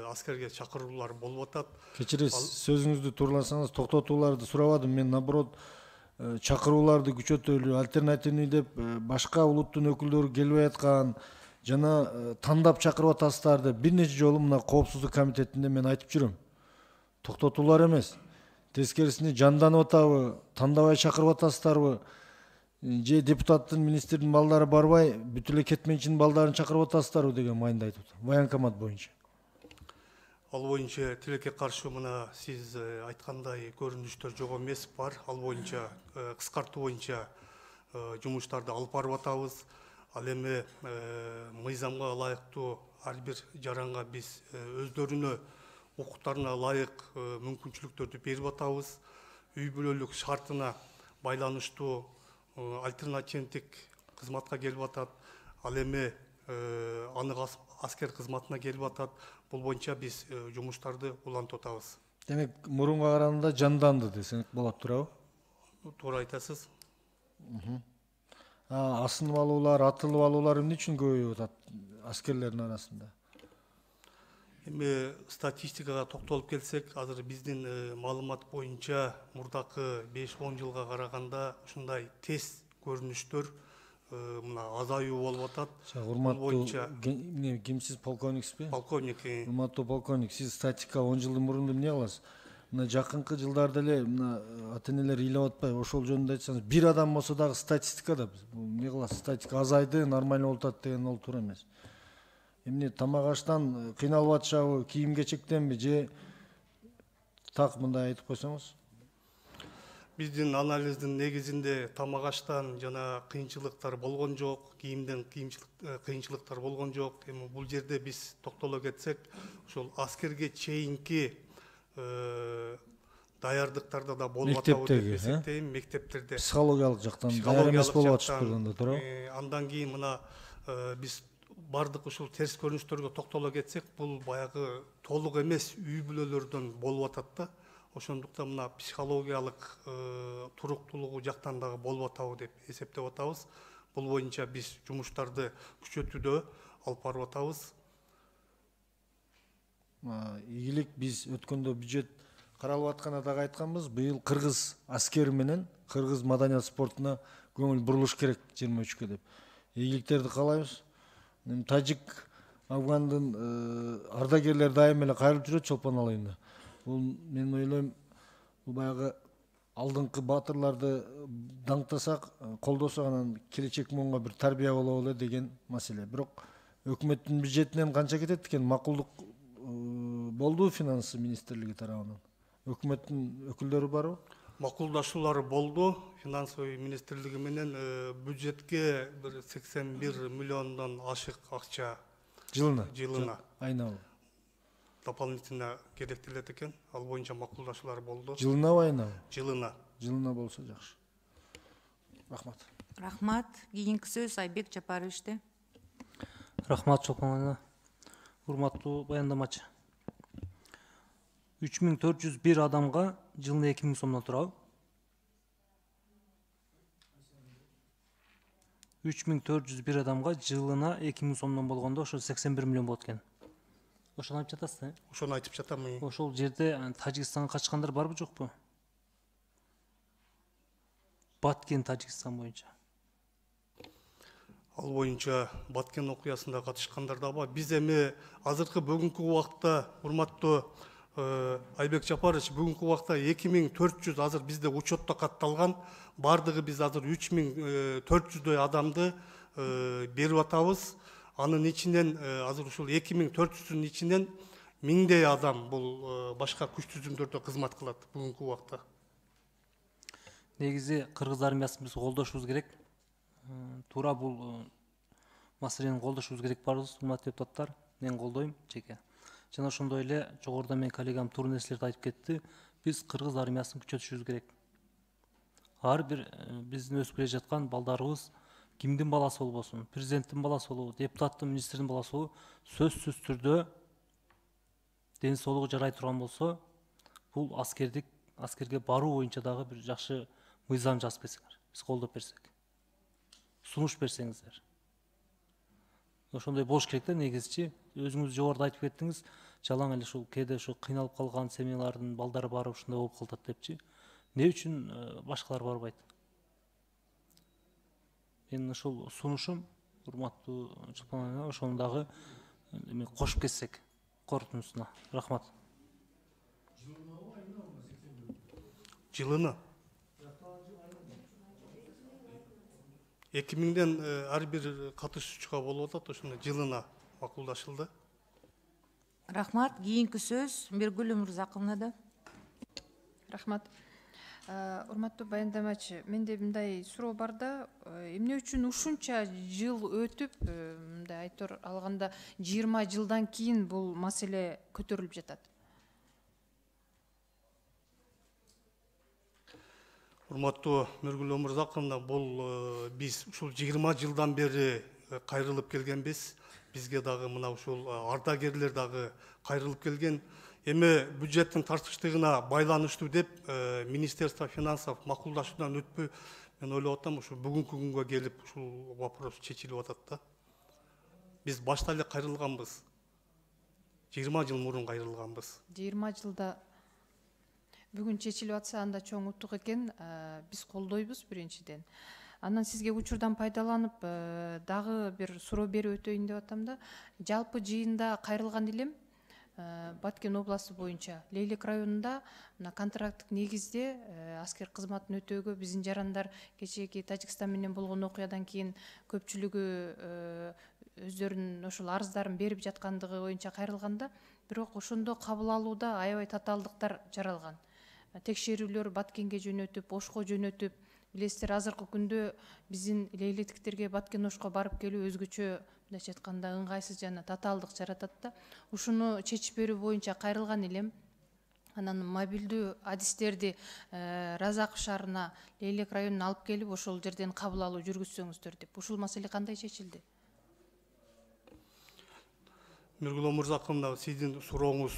аскерге чакыруулар болуп атат. Кечиресиз, сөзүңүздү турласаңыз, токтотууларды сурабадым. Мен наоборот чакырууларды күчөтөлү, альтернативный деп башка улуттун өкүлдөрү келбей аткан, жана тандап чакырып атасыздар деп бир нече жолу мына коопсуздук комитетинде мен айтып жүрөм. Токтотуулар эмес. Тескерисинде жанданып атабы, тандабай чакырып атасыздарбы? Же депутаттын, министрдин балдары барбай, бүт эле кетменчинин балдарын чакырып атасыздарбы деген майында айтып атам. Военкомат боюнча. Ал боюнча тилекке каршы мына сиз айткандай көрүнүштөр жок эмес бар. Ал боюнча кыскартуу боюнча жумуштарды алып барып атабыз. Ал эми мыйзамга ылайыктуу ар бир жаранга биз өздөрүнө укуктарына ылайык мүмкүнчүлүктөрдү берип атабыз. Үй бүлөлүк шартына байланыштуу альтернативдик кызматка келип атат. Ал эми анык аскер кызматына келип атат. Бул боюнча биз жумуштарды улантып атабыз. Демек, мурунга караганда жанданды десек болот, туурабы? Туура айтасыз. Асынып алуулар, атылып алуулар эмне үчүн көбөйүп атат аскерлердин арасында? Эми статистикага токтолуп келсек, азыр биздин маалымат боюнча мурдакы 5-10 жылга караганда ушундай тез көрүнүштөр мына азаюу болуп атат. Урматтуу кимсиз, полковниксизби? Полковник. Урматтуу полковник, сиз статистика 10 жылдын мурун эмне кыласыз? Мына жакынкы жылдарда эле мына ата-энелер ыйлап атпайбы? Ошол жөнүндө айтсаңыз, бир адам болсо дагы статистика да эмне кыласыз? Статистика азайды, нормально болуп атат деген ол туура эмес. Эмне тамак аштан кыйналып атышабы, кийим кечектенби же так мындай айтып койсоңуз? Биздин анализдин негизинде тамак аштан жана кыйынчылыктар болгон жок, кийимден кыйынчылыктар болгон жок. Эми бул жерде биз токтоло кетсек, ошол аскерге чейинки даярдыктарда да болуп атабы деп эсептейм. Мектептерде психологиялык жактан даяр эмес болуп атышып турганда, туурабы? Андан кийин мына биз бардык ушул терс көрүнүштөргө токтоло кетсек, бул баягы толук эмес үй бүлөлөрдөн болуп атат да. Ошондуктан мына психологиялык туруктуулугу жактан дагы болуп атабы деп эсептеп атабыз. Бул боюнча биз жумуштарды күчөтүүдө алып барып атабыз. Ийгилик, биз өткөндө бюджет каралып атканда дагы айтканбыз, быйыл кыргыз аскери менен кыргыз маданият спортуна көңүл бурулуш керек 23-кө деп. Ийгиликтерди каалайбыз. Тажик, Афгандын ардагерлери дайым эле кайрылып жүрөт Чолпон алайында. Бул мен ойлойм, бул баягы алдыңкы батырларды даңктасак, колдосок, анан келечек муунга бир тарбия болобу эле деген маселе. Бирок өкмөттүн бюджетинен канча кетет экен? Макулдук болду финансы министрлиги тарабынан? Өкмөттүн өкүлдөрү барбы? Макулдашуулары болду. Финансовый министрлиги менен бюджетке 81 миллиондон ашык акча жылына айнабы дополнительно керектелет экен. Ал боюнча макулдашуулар болду. Жылынабы, айнабы? Жылына болсо жакшы. Рахмат. Рахмат. Кийинки сөз Айбек Жапаровичте. Рахмат, Чолпон айна. Урматтуу баяндамачы. 3401 адамга жылына 2000 сомдон турабы? 3401 адамга жылына 2000 сомдон болгондо ошо 81 миллион болот экен. Ошону айтып жатасыз, Ошону айтып жатам. Ошол жерде Тажикстанга качкандар барбы, жокпу? Баткен, Тажикстан боюнча. Ал боюнча Баткен окуясында катышкандар да бар. Биз эми азыркы бүгүнкү убакта, урматтуу Айбек Жапарович, бүгүнкү убакта 2400 азыр бизде учетто катталган. Бардыгы биз азыр 3400дөй адамды берип атабыз. Анын ичинен азыр ушул 2400-дүн ичинен 1000дей адам бул башка күч түзүмдөрдө кызмат кылат бүгүнкү убакта. Негизи кыргыз армиясын биз колдошубуз керек. Туура бул маселени колдошубуз керек барбыз, урматтуу депутаттар. Мен колдойм жеке. Жана ошондой эле жогоруда мен коллегам туура нерселерди айтып кетти. Биз кыргыз армиясын күчөтүшүбүз керек. Ар бир биздин өсүп келе жаткан балдарыбыз кимдин баласы болбосун, президенттин баласы болобу, депутаттын, министрдин баласы болобу, сөзсүз түрдө ден соолугу жарай турган болсо, бул аскерге баруу боюнча дагы бир жакшы мыйзам жазып берсеңер, биз колдоп берсек, сунуш берсеңиздер. Ошондой болуш керек да, негизичи. Өзүңүз жогоруда айтып кеттиңиз, жалаң эле ушул кээде ушу кыйналып калган семьялардын балдары барып ушундай болуп калат депчи. Эмне үчүн башкалар барбайт? Менин ушул сунушум урматтуу Чолпон айна, ошону дагы кошуп кетсек корутундусуна. Рахмат. Жылына 2000'den ар бир катышуучуга болуп атат, ошондо жылына макулдашылды. Рахмат. Кийинки сөз Миргүл Өмүрзаковнада. Рахмат. Урматтуу баяндамачы, менде мындай суроо бар да, эмне үчүн ушунча жыл өтүп, мындай айтор алганда 20 жылдан кийин бул маселе көтөрүлүп жатат? Урматтуу Миргүл Өмүрзаковна, бул биз ушул 20 жылдан бери кайрылып келгенбиз. Бизге дагы мына ушул ардагерлер дагы кайрылып келген. Эми бюджеттин тартыштыгына байланыштуу деп Министерство финансов макулдашуудан өтпөй, мен ойлоп атам, ушу бүгүнкү күнгө келип ушул вопрос чечилип атат да. Биз башта эле кайрылганбыз. 20 жыл мурун кайрылганбыз. 20 жылда бүгүн чечилип атса, анда чоң утук экен. Биз колдойбуз биринчиден. Андан сизге учурдан пайдаланып дагы бир суроо берип өтөйүн деп атам да. Жалпы жыйында кайрылган элем. Баткен областы боюнча Лейлек районунда контракттык негизде аскер кызматын өтөөгө биздин жарандар кечээки Тажикстан менен болгон окуядан кийин көпчүлүгү өздөрүнүн ошол арыздарын берип жаткандыгы боюнча кайрылганда, бирок ошондо кабыл алууда аябай татаалдыктар жаралган. Текшерүүлөр Баткенге жөнөтүп, Ошко жөнөтүп, билесиздер, азыркы күндө биздин лейлектиктерге Баткен Ошко барып келүү өзгөчө мындайча айтканда ыңгайсыз жана татаалдык жаратат да. Ушуну чечип берүү боюнча кайрылган элем. Анан мобилдүү адистерди Разаков шаарына, Лейлек районуна алып келип, ошол жерден кабыл алуу жүргүзсөңүздөр деп. Ушул маселе кандай чечилди? Миргүл Өмүрзаковна, сиздин сурооңуз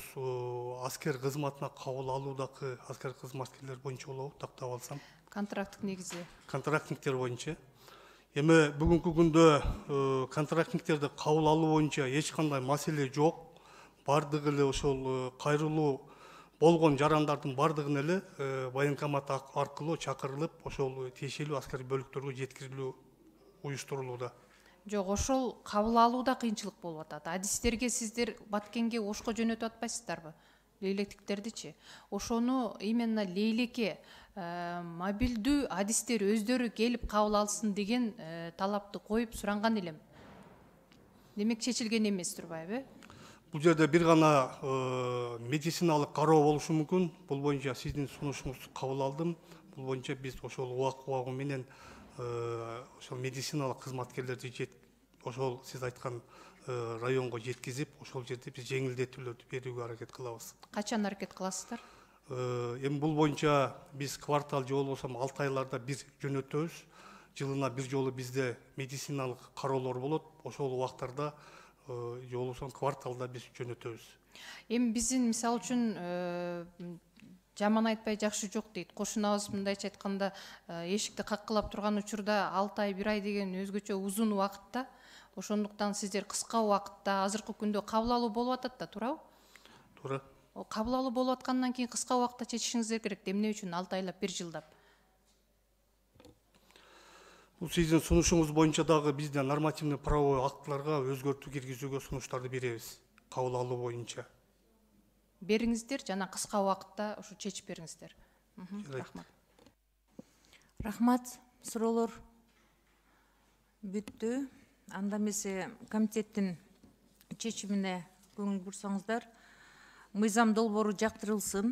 аскер кызматына кабыл алуудагы аскер кызматкерлер боюнча болобу, тактап алсам? Контракттык негизде. Контрактниктер боюнча. Эми бүгүнкү күндө контрактниктерди кабыл алуу боюнча эч кандай маселе жок. Бардыгы эле ошол кайрылуу болгон жарандардын бардыгын эле военкомат аркылуу чакырылып, ошол тиешелүү аскер бөлүктөргө жеткирилүү уюштурулууда. Жок, ошол кабыл алууда кыйынчылык болуп атат. Адистерге сиздер Баткенге, Ошко жөнөтүп атпайсыздарбы? Лейлектиктердичи. Ошону именно Лейлекке мобилдүү адистер өздөрү келип кабыл алсын деген талапты коюп суранган элем. Демек чечилген эмес турбайбы? Бул жерде бир гана медициналык кароо болушу мүмкүн. Бул боюнча сиздин сунушуңузду кабыл алдым. Бул боюнча биз ошол убагы менен ошол медициналык кызматкерлерди ошол сиз айткан районго жеткизип, ошол жерде биз жеңилдетүүлөрдү берүүгө аракет кылабыз. Качан аракет кыласыздар? Эми бул боюнча биз квартал же болбосо 6 айларда бир жөнөтөбүз. Жылына бир жолу бизде медициналык кароолор болот. Ошол убактарда же болбосо кварталда биз жөнөтөбүз. Эми биздин мисалы үчүн жаман айтпай жакшы жок дейт. Кошунабыз мындайча айтканда эшикти каккылап турган учурда 6 ай 1 ай деген өзгөчө узун убакытта. Ошондуктан сиздер кыска убакытта азыркы күндө кабыл алуу болуп атат да, туурабы? Туура. Кабыл алуу болуп аткандан кийин кыска убакытта чечишиңиздер керек. Эмне үчүн 6 айлап 1 жылдап? Бул сиздин сунушуңуз боюнча дагы бизде нормативный правовой актыларга өзгөртүү киргизүүгө сунуштарды беребиз. Кабыл алуу боюнча. Бериңиздер жана кыска убакытта ушу чечип бериңиздер. Рахмат. Рахмат. Суроолор бүттү. Анда эмесе комитеттин чечимине көңүл бурсаңыздар. Мыйзам долбоору жактырылсын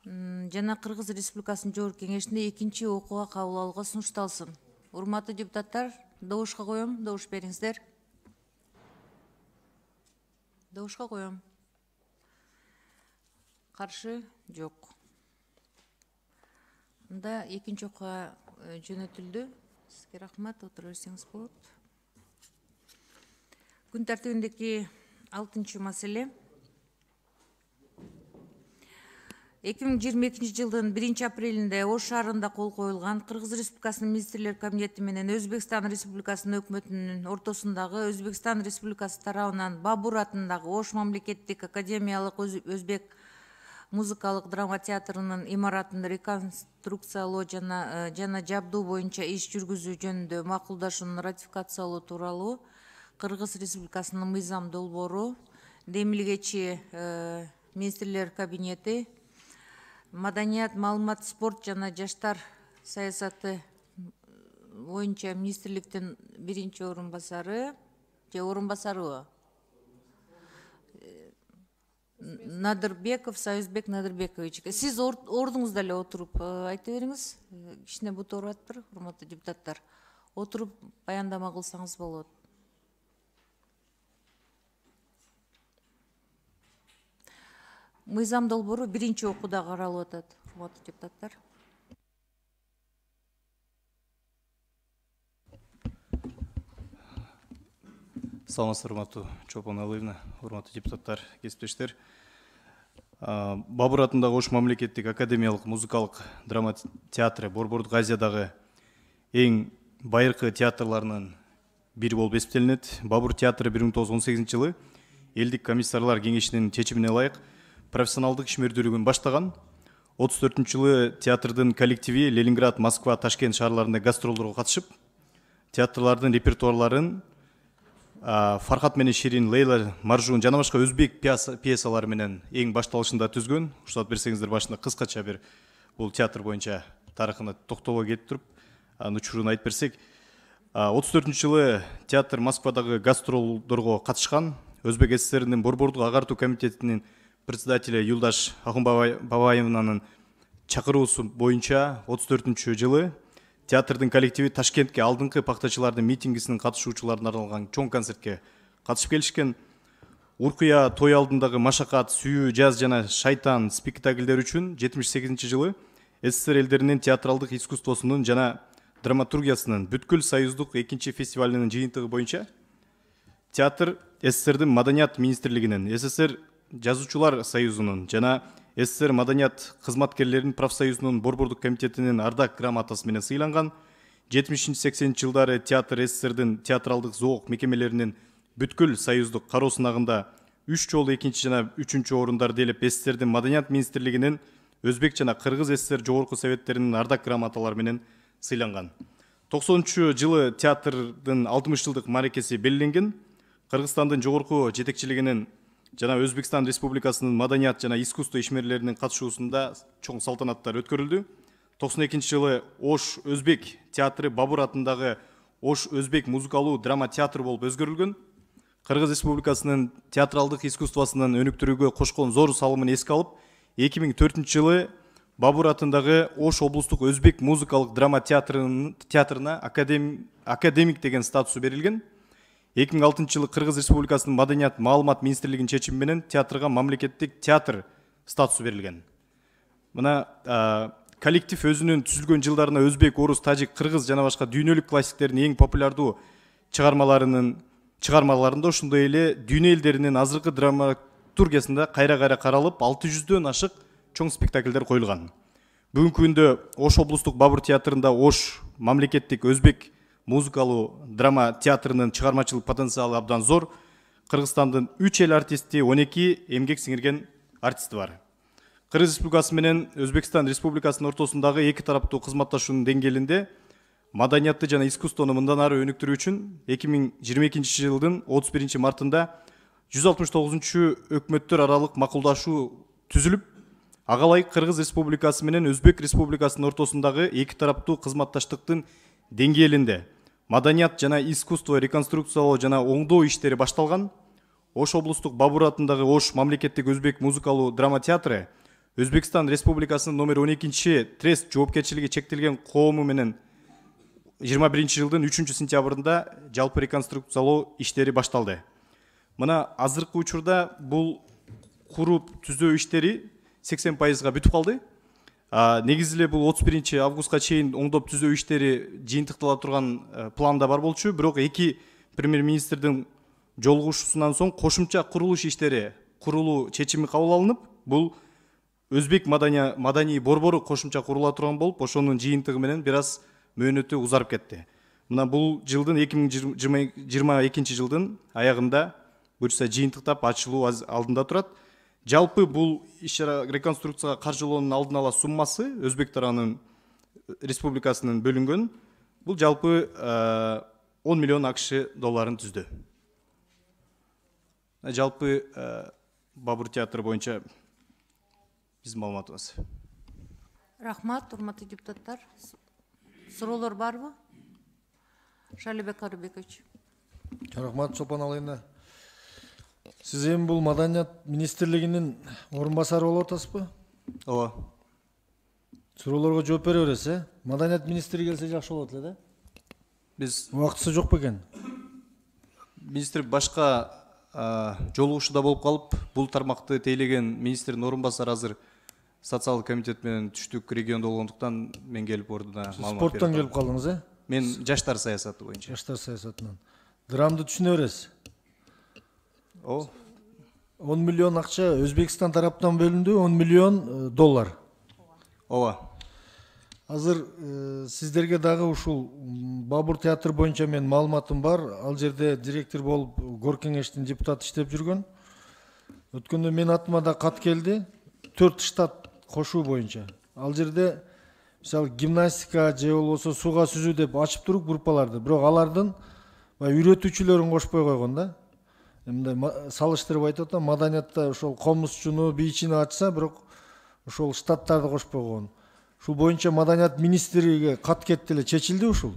жана Кыргыз Республикасынын Жогорку Кеңешинде экинчи окууга кабыл алууга сунушталсын. Урматтуу депутаттар, добушка коем, добуш бериңиздер. Добушка коем. Каршы жок. Анда экинчи окууга жөнөтүлдү. Сизге рахмат, отура берсеңиз болот. Күн тартибиндеки 6-чы маселе. 2022 жылдын 1 апрелинде Ош шаарында кол коюлган Кыргыз Республикасынын Министрлер Кабинети менен Өзбекстан Республикасынын өкмөтүнүн ортосундагы Өзбекстан Республикасы тарабынан Бабур атындагы Ош мамлекеттик академиялык өзбек музыкалык драма театрынын имаратын реконструкциялоо жана жабдуу боюнча иш жүргүзүү жөнүндө макулдашууну ратификациялоо тууралуу Кыргыз Республикасынын мыйзам долбоору демилгечи министрлер кабинети маданият, маалымат, спорт жана жаштар саясаты боюнча министрликтин биринчи орун басары же орун басарыбы Надырбеков Союзбек Надырбекович. Сиз ордуңузда эле отуруп айта бериңиз. Кичине бут ооруп атыптыр, урматтуу депутаттар. Отуруп баяндама кылсаңыз болот. Мыйзам долбоору биринчи окууда каралып атат, урматтуу депутаттар. Саламатсыздар, урматтуу Чолпон Алыевна, урматтуу депутаттар, кесиптештер. Бабур атындагы Ош мамлекеттик академиялык музыкалык драма театры Борбордук Азиядагы эң байыркы театрларынын бири болуп эсептелинет. Бабур театры 1918 жылы элдик комиссарлар кеңешинин чечимине ылайык профессионалдык ишмердүүлүгүн баштаган. 34 жылы театрдын коллективи Ленинград, Москва, Ташкент шаарларында гастролдорго катышып, театрлардын репертуарларын Фархат менен Ширин, Лейла, Маржун жана башка өзбек пьесалары менен эң башталышында түзгөн. Уруксат берсеңиздер, башында кыскача бир бул театр боюнча тарыхына токтоло кетип туруп, учурун айтып берсек, 34 жылы театр Москвадагы гастролдорго катышкан. Өзбек СССРинин Борбордук агартуу комитетинин председателі Юлдаш Ахунбабаевнанын чакыруусу боюнча 34 жылы театрдын коллективи Ташкентке алдыңкы пактачылардын митингисинин катышуучуларына арналган чоң концертке катышып келишкен. Уркуя той алдындагы машакат, сүйүү, жаз жана шайтан спектакльдер үчүн 78 жылы СССР элдеринин театралдык искусствосунун жана драматургиясынын бүткүл союздук 2 фестивалынын жыйынтыгы боюнча театр СССРдин Маданият министрлигинин, СССР жазуучулар союзунун жана СССР Маданият кызматкерлеринин профсоюзунун Борбордук комитетинин ардак грамотасы менен сыйланган. 70-80 жылдары театр СССРдин театралдык зоок мекемелеринин бүткүл союздук кароо сынагында 3 жолу 2 жана 3 орундарды ээлеп СССРдин Маданият министрлигинин Өзбек жана Кыргыз СССР жогорку советтеринин ардак грамоталары менен сыйланган. 90 жылы театрдын 60 жылдык марекеси белгиленген. Кыргызстандын жогорку жетекчилигинин жана Өзбекстан Республикасынын маданият жана искусство ишмерлеринин катышуусунда чоң салтанаттар өткөрүлдү. 92 жылы Ош Өзбек театры Бабур атындагы Ош Өзбек музыкалуу драма театры болуп өзгөрүлгөн. Кыргыз Республикасынын театралдык искусствосунун өнүктүрүүгө кошкон зор салымын эске алып, 2004 жылы Бабур атындагы Ош облустук Өзбек музыкалык драма театрына академик деген статусу берилген. 2006 жылы Кыргыз Республикасынын Маданият, маалымат министрлигинин чечими менен театрга мамлекеттик театр статусу берилген. Мына коллектив өзүнүн түзүлгөн жылдарына өзбек, орус, тажик, кыргыз жана башка дүйнөлүк классиктердин эң популярдуу чыгармаларында ошондой эле дүйнө элдеринин азыркы драматургиясында кайра каралып, 600дөн ашык чоң спектакльдер коюлган. Бүгүнкү күндө Ош облустук Бабур театрында Ош мамлекеттик өзбек музыкалуу драма театрынын чыгармачылык потенциалы абдан зор. Кыргызстандын 3 эл артисти, 12 эмгек сиңирген артисти бар. Кыргыз Республикасы менен Өзбекстан Республикасынын ортосундагы эки тараптуу кызматташуунун деңгээлинде маданиятты жана искусствону мындан ары өнүктүрүү үчүн 2022 жылдын 31 мартында 169 өкмөттөр аралык макулдашуу түзүлүп, ага ылайык Кыргыз Республикасы менен Өзбек Республикасынын ортосундагы эки тараптуу кызматташтыктын деңгээлинде маданият жана искусство реконструкциялоо жана оңдоо иштери башталган. Ош облустук Бабур атындагы Ош мамлекеттик өзбек музыкалуу драма театры Өзбекстан Республикасынын номер 12 трест жоопкерчилиги чектелген коому менен 21 жылдын 3 сентябрында жалпы реконструкциялоо иштери башталды. Мына азыркы учурда бул куруп түзөө иштери 80%га бүтүп калды. Негизи эле бул 31 августка чейин оңдоп түзөө иштери жыйынтыктала турган планда бар болчу, бирок эки премьер-министрдин жолугушуусунан соң кошумча курулуш иштери курулуу чечими кабыл алынып, бул Өзбек маданий борбору кошумча курула турган болуп, ошонун жыйынтыгы менен бир аз мөөнөтү узарып кетти. Мына бул жылдын 2022 жылдын аягында буюрса жыйынтыктап ачылуу алдында турат. Жалпы бул иш-чара реконструкцияга каржылоонун алдын ала суммасы Өзбек тарабынын республикасынын бөлүнгөн. Бул жалпы 10 миллион АКШ долларын түздү. Жалпы Бабур театры боюнча биздин маалыматыбыз. Рахмат, урматтуу депутаттар. Суроолор барбы? Шалибек Карыбекович. Рахмат, Чолпон Алыйна. Сиз эми бул Маданият министрлигинин орун басары болуп атасызбы? Ооба. Суроолорго жооп бере бересиз, Маданият министри келсе жакшы болот эле да? Биз Убактысы жок бекен? министр башка жолугушууда болуп калып, бул тармакты тейлеген министрдин орун басары азыр социалдык комитет менен түштүк региондо болгондуктан мен келип ордуна маалымат берип Спорттон келип калдыңыз, Мен жаштар саясаты боюнча. Жаштар саясатынан. Драмды түшүнө бересиз. 10 миллион акча Өзбекстан тараптан бөлүндү, 10 миллион доллар. Ооба. Азыр сиздерге дагы ушул Бабур театр боюнча мен маалыматым бар. Ал жерде директор болуп Гор кеңештин депутаты иштеп жүргөн. Өткөндө мен атыма да кат келди. 4 штат кошуу боюнча. Ал жерде мисалы гимнастика же болбосо сууга сүзүү деп ачып туруп группаларды, бирок алардын үйрөтүүчүлөрүн кошпой койгон да. Мындай салыштырып айтып атам, Маданиятта ошол комузчуну, бийчини ачса, бирок ошол штаттарды кошпой койгон. Ушул боюнча Маданият министриге кат кетти эле, чечилди ушул.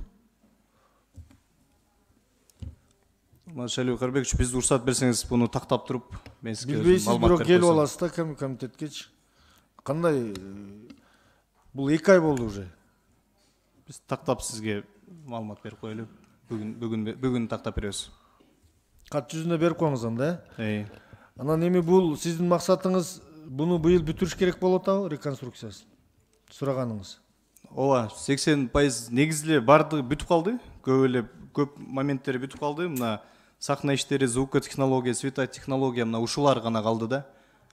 Шалибек Карыбекович, биз уруксат берсеңиз, буну тактап туруп, мен сизге билбейсиз, бирок келип аласыз да комитеткечи. Кандай бул 2 ай болду уже. Биз тактап сизге маалымат берип коелу. Бүгүн тактап беребиз. Кат жүзүнө берип коюңуз анда, Анан эми бул сиздин максатыңыз буну быйыл бүтүрүш керек болуп атабы, реконструкциясын? Сураганыңыз. Ооба, 80% негизи эле бардыгы бүтүп калды. Көп моменттери бүтүп калды. Мына сахна иштери, звукотехнология, светотехнология, мына ушулар гана калды да.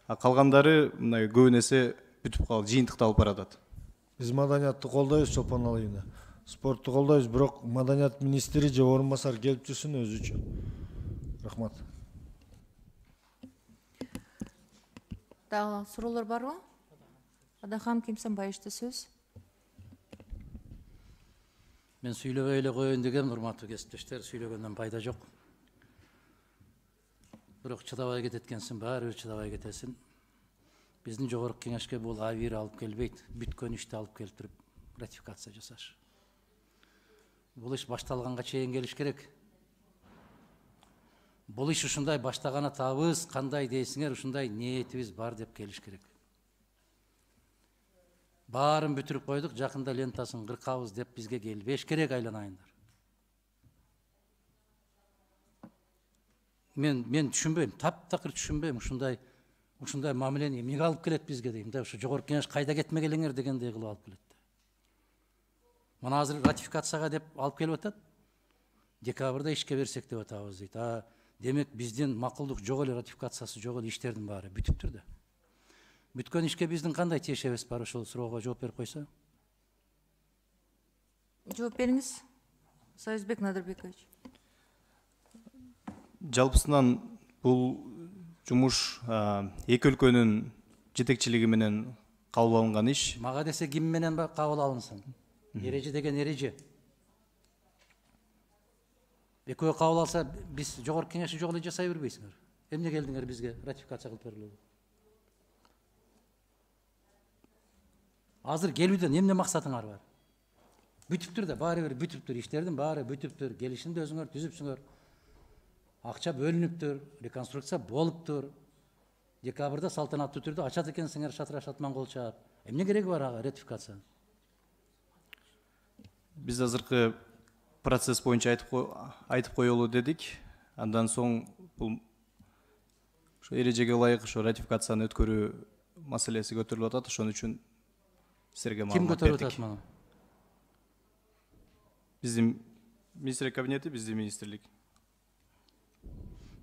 А калгандары мына көбүнесе бүтүп калды, жыйынтыкталып баратат. Биз Маданиятты колдойбуз, Чолпон Алыйна. Спортту колдойбуз, бирок Маданият министри же орун басар келип жүрсүн өзүчө. Рахмат. Дагы суроолор барбы? Адахам Кимсанбаевичте сөз. Мен сүйлөбөй эле коеюн дегем, урматтуу кесиптештер, сүйлөгөндөн пайда жок. Бирок чыдабай кететкенсиң, баары бир чыдабай кетесиң. Биздин жогорку кеңешке бул авир алып келбейт, бүткөн ишти алып келип туруп ратификация жасаш. Бул иш башталганга чейин келиш керек. Бул иш ушундай баштаган атабыз, кандай дейсиңер, ушундай ниетибиз бар деп келиш керек. Баарын бүтүрүп койдук, жакында лентасын кыркабыз деп бизге келбеш керек, айланайындар. Мен түшүнбөйм, таптакыр түшүнбөйм, ушундай мамилени эмнеге алып келет бизге дейм да, ушу жогорку кеңеш кайда кетмегелиңер дегендей кылып алып келет. Мына азыр ратификацияга деп алып келип атат. Декабрда ишке берсек деп атабыз дейт. Демек биздин макулдук жок эле, ратификациясы жок эле, иштердин баары бүтүптүр да. Бүткөн ишке биздин кандай тиешебиз бар, ошол суроого жооп берип койсо? Жооп бериңиз, Союзбек Надырбекович. Жалпысынан бул жумуш эки өлкөнүн жетекчилиги менен кабыл алынган иш. Мага десе ким менен кабыл алынсын? Эреже деген эреже. Экөө кабыл алса, биз жогорку кеңешти жок эле жасай бербейсиңер. Эмне келдиңер бизге ратификация кылып берилүүгө? Азыр келүүдөн эмне максатыңар бар? Бүтүптүр да, баары бир бүтүптүр, иштердин баары бүтүптүр, келишимди өзүңөр түзүпсүңөр. Акча бөлүнүптүр, реконструкция болуптур. Декабрда салтанаттуу түрдө ачат экенсиңер, Шатыр Шатман кол чаап. Эмне кереги бар ага ратификация? Биз азыркы процесс боюнча айтып коелу дедик. Андан соң бул ошо эрежеге ылайык ошо ратификацияны өткөрүү маселеси көтөрүлүп атат. Ошон үчүн силерге маалымат бердик. Ким көтөрүп атат муну? Биздин министрлик кабинети, биздин министрлик.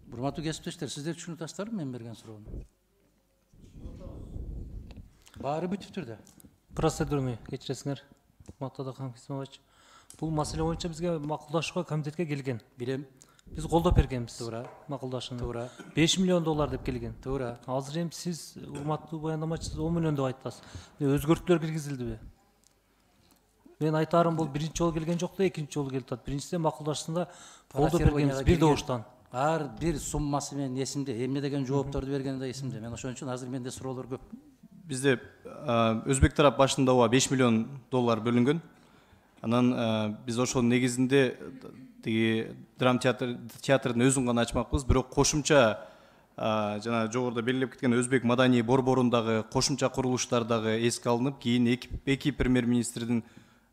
Урматтуу кесиптештер, сиздер түшүнүп атасыздарбы мен берген суроону? Баары бүтүптүр да. Процедурный кечиресиңер. Урматтуу Адахам Кимсанбаевич. Бул маселе боюнча бизге макулдашууга комитетке келген. Билем. Биз колдоп бергенбиз. Туура. Макулдашууну. Туура. 5 миллион доллар деп келген. Туура. Азыр эми сиз урматтуу баяндамачы 10 миллион деп айтасыз. Өзгөртүүлөр киргизилдиби? Мен айтарым бул биринчи жолу келген жок да, экинчи жолу келип атат. Биринчиден макулдашуусунда колдоп бергенбиз бир добуштан. Ар бир суммасы менен эсимде, эмне деген жоопторду бергени да эсимде. Мен ошон үчүн азыр менде суроолор көп. Бизде өзбек тарап башында 5 миллион доллар бөлүнгөн. Анан биз ошонун негизинде тиги драма театрдын өзүн гана ачмакпыз, бирок кошумча жана жогоруда белгилеп кеткен өзбек маданий борборундагы кошумча курулуштардагы эске алынып, кийин эки премьер-министрдин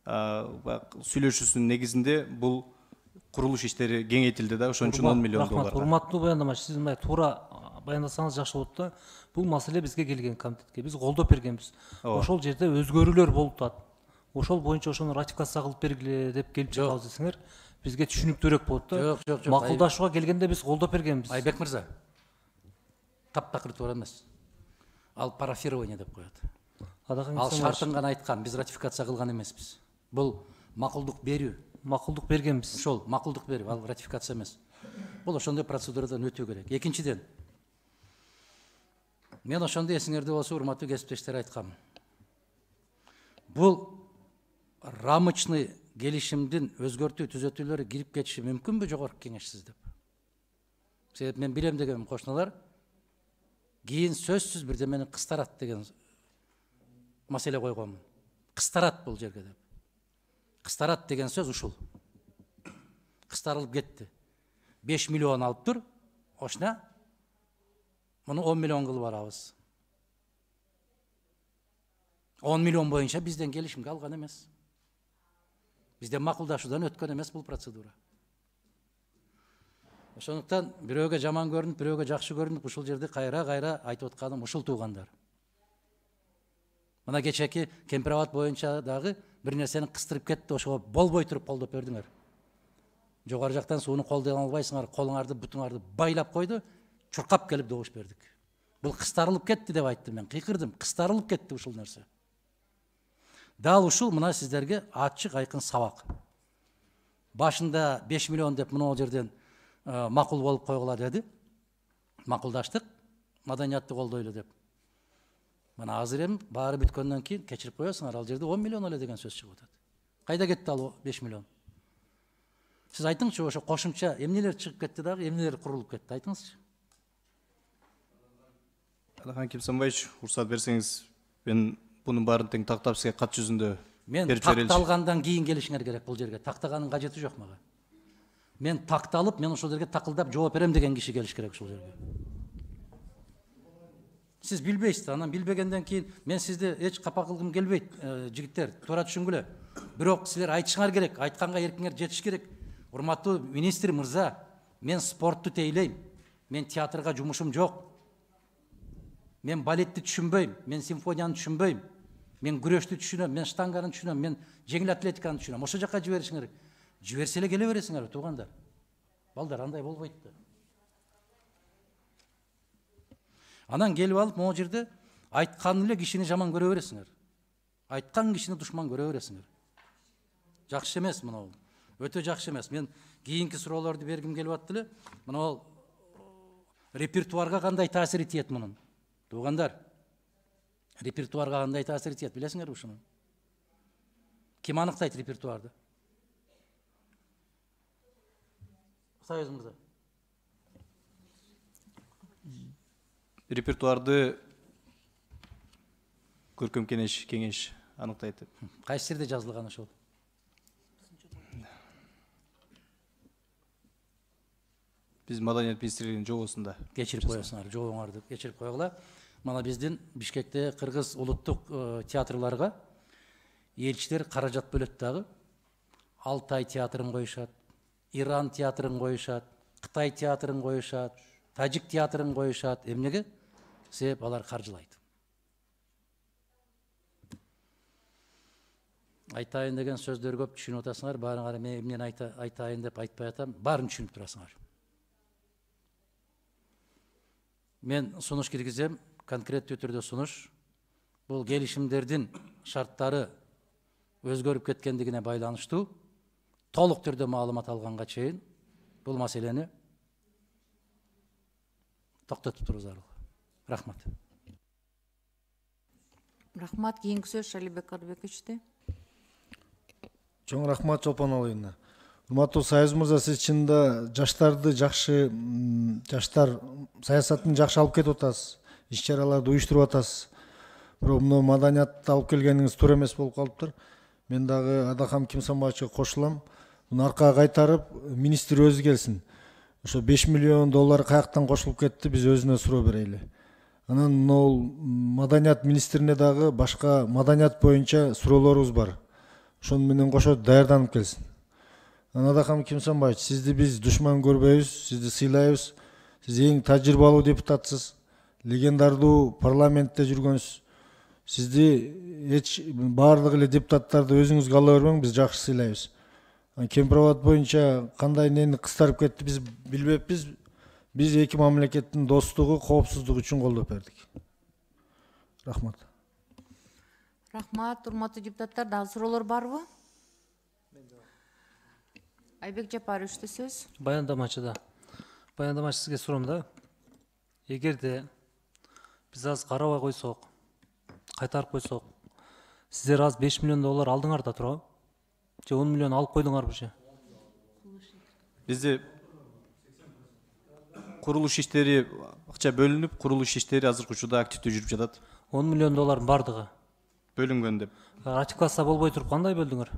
сүйлөшүүсүнүн негизинде бул курулуш иштери кеңейтилди да, ошон үчүн 10 миллион доллар. Рахмат, урматтуу баяндамачы, сиз мындай туура баяндасаңыз жакшы болот да. Бул маселе бизге келген комитетке, биз колдоп бергенбиз. Ошол жерде өзгөрүүлөр болуп атат. Ошол боюнча ошону ратификация кылып бергиле деп келип чыгабыз десеңер, бизге түшүнүктүүрөөк болот да. Жок. Макулдашууга келгенде биз колдоп бергенбиз. Айбек мырза, таптакыр туура эмес. Ал парафирование деп коет. Ал шартын гана айткан, биз ратификация кылган эмеспиз. Бул макулдук берүү. Макулдук бергенбиз. Ошол макулдук берүү, ал ратификация эмес. Бул ошондой процедурадан өтүү керек. Экинчиден, мен ошондо эсиңерде болсо, урматтуу кесиптештер, айткам. Бул рамочный келишимдин өзгөртүү түзөтүүлөрү кирип кетиши мүмкүнбү жогорку кеңешсиз деп. Себеп мен билем деген кошуналар кийин сөзсүз бирдемени кыстарат деген маселе койгонмун. Кыстарат бул жерге деп. Кыстарат деген сөз ушул. Кыстарылып кетти. 5 миллион алып тур, ошна муну 10 миллион кылып барабыз. 10 миллион боюнча бизден келишимге алган эмес. Бизден макулдашуудан өткөн эмес бул процедура. Ошондуктан бирөөгө жаман көрүнүп, бирөөгө жакшы көрүнүп, ушул жерде кайра айтып атканым ушул туугандар. Мына кечеки кемпирабад боюнча дагы бир нерсени кыстырып кетти, ошого болбой туруп колдоп бердиңер. Жогору жактан сууну колдой албайсыңар, колуңарды, бутуңарды байлап койду, чуркап келип добуш бердик. Бул кыстарылып кетти деп айттым мен, кыйкырдым, кыстарылып кетти ушул нерсе. Дал ушул мына сиздерге ачык айкын сабак. Башында 5 миллион деп мына жерден макул болуп койгула деди. Макулдаштык, маданиятты колдойлу деп. Мына азыр эми баары бүткөндөн кийин кечирип коесуңар, ал жерде 10 миллион эле деген сөз чыгып атат. Кайда кетти ал 5 миллион? Сиз айтыңызчы, ошо кошумча эмнелер чыгып кетти дагы, эмнелер курулуп кетти, айтыңызчы. Алихан Кимсанбаевич, уруксат берсеңиз, мен бунун баарын тең тактап сизге кат жүзүндө мен такталгандан кийин келишиңер керек бул жерге. Тактаганын кажети жок мага. Мен такталып, мен ошол жерге такылдап жооп берем деген киши келиш керек ушул жерге. Сиз билбейсиз, анан билбегенден кийин мен сизди эч капа кылгым келбейт, жигиттер, туура түшүнгүлө. Бирок силер айтышыңар керек, айтканга эркиңер жетиш керек. Урматтуу министр мырза, мен спортту тейлейм. Мен театрга жумушум жок. Мен балетти түшүнбөйм, мен симфонияны түшүнбөйм. Мен күрөштү түшүнөм, мен штанганы түшүнөм, мен жеңил атлетиканы түшүнөм. Ошол жака жиберишиңер. Жиберсе эле келе бересиңер, туугандар. Балдар андай болбойт да. Анан келип алып, могу жерде айткан эле кишини жаман көрө бересиңер. Айткан кишини душман көрө бересиңер. Жакшы эмес мына. Өтө жакшы эмес. Мен кийинки суроолорду бергим келип атты эле. Мына репертуарга кандай таасири тиет мунун? Туугандар, репертуарга кандай таасири тиет, билесиңерби ушуну? Ким аныктайт репертуарды? Союз мырза. Репертуарды көркөм кеңеш аныктайт. Кайсы жерде жазылган ошол? Биз маданият министрлигинин жобосунда. Кечирип коесуңар, жобоңарды кечирип койгула. Мана биздин Бишкекте кыргыз улуттук театрларга элчилер каражат бөлөт дагы. Алтай театрын коюшат, Иран театрын коюшат, Кытай театрын коюшат, Тажик театрын коюшат. Эмнеге? Себеп алар каржылайт. Айтайын деген сөздөр көп, түшүнүп атасыңар. Баарыңар мен эмнени айтайын деп айтпай атам, баарын түшүнүп турасыңар. Мен сунуш киргизем, конкреттүү түрдө сунуш. Бул келишимдердин шарттары өзгөрүп кеткендигине байланыштуу толук түрдө маалымат алганга чейин бул маселени токтотуп туруу зарыл. Рахмат. Рахмат. Кийинки сөз Шалибек Карбековичте. Чоң рахмат Чолпон Алыйына. Урматтуу Саяз мырза, сиз чынында жаштарды жакшы, жаштар саясатын жакшы алып кетип атасыз. Иш-чараларды уюштуруп атасыз. Бирок мына маданиятты алып келгениңиз туура эмес болуп калыптыр. Мен дагы Адахам Кимсанбаевичке кошулам. Муну аркага кайтарып, министр өзү келсин. Ошо 5 миллион доллар каяктан кошулуп кетти, биз өзүнө суроо берели. Анан ол маданият министрине дагы башка маданият боюнча суроолорубуз бар. Ошону менен кошо даярданып келсин. Анан Адахам Кимсанбаевич, сизди биз душман көрбөйбүз, сизди сыйлайбыз. Сиз эң тажрыйбалуу депутатсыз, легендардуу парламентте жүргөнсүз. Сизди баардык эле депутаттарды өзүңүзгө ала бермең, биз жакшы сыйлайбыз. Кемпировод боюнча кандай нени кыстарып кетти биз билбеппиз. Биз эки мамлекеттин достугу, коопсуздугу үчүн колдоп бердик. Рахмат. Рахмат. Урматтуу депутаттар, дагы суроолор барбы? Айбек Жапаровичте сөз. Баяндамачыда. Баяндамачы сизге суроом да. Эгерде биз аз карабай койсок, кайтарып койсок, сиздер аз 5 миллион доллар алдыңар да туурабы? Же 10 миллион алып койдуңарбы же? Бизде курулуш иштери акча бөлүнүп, курулуш иштери азыркы учурда активдүү жүрүп жатат. 10 миллион доллардын бардыгы Бөлүнгөн деп. ратификация болбой туруп кандай бөлдүңөр?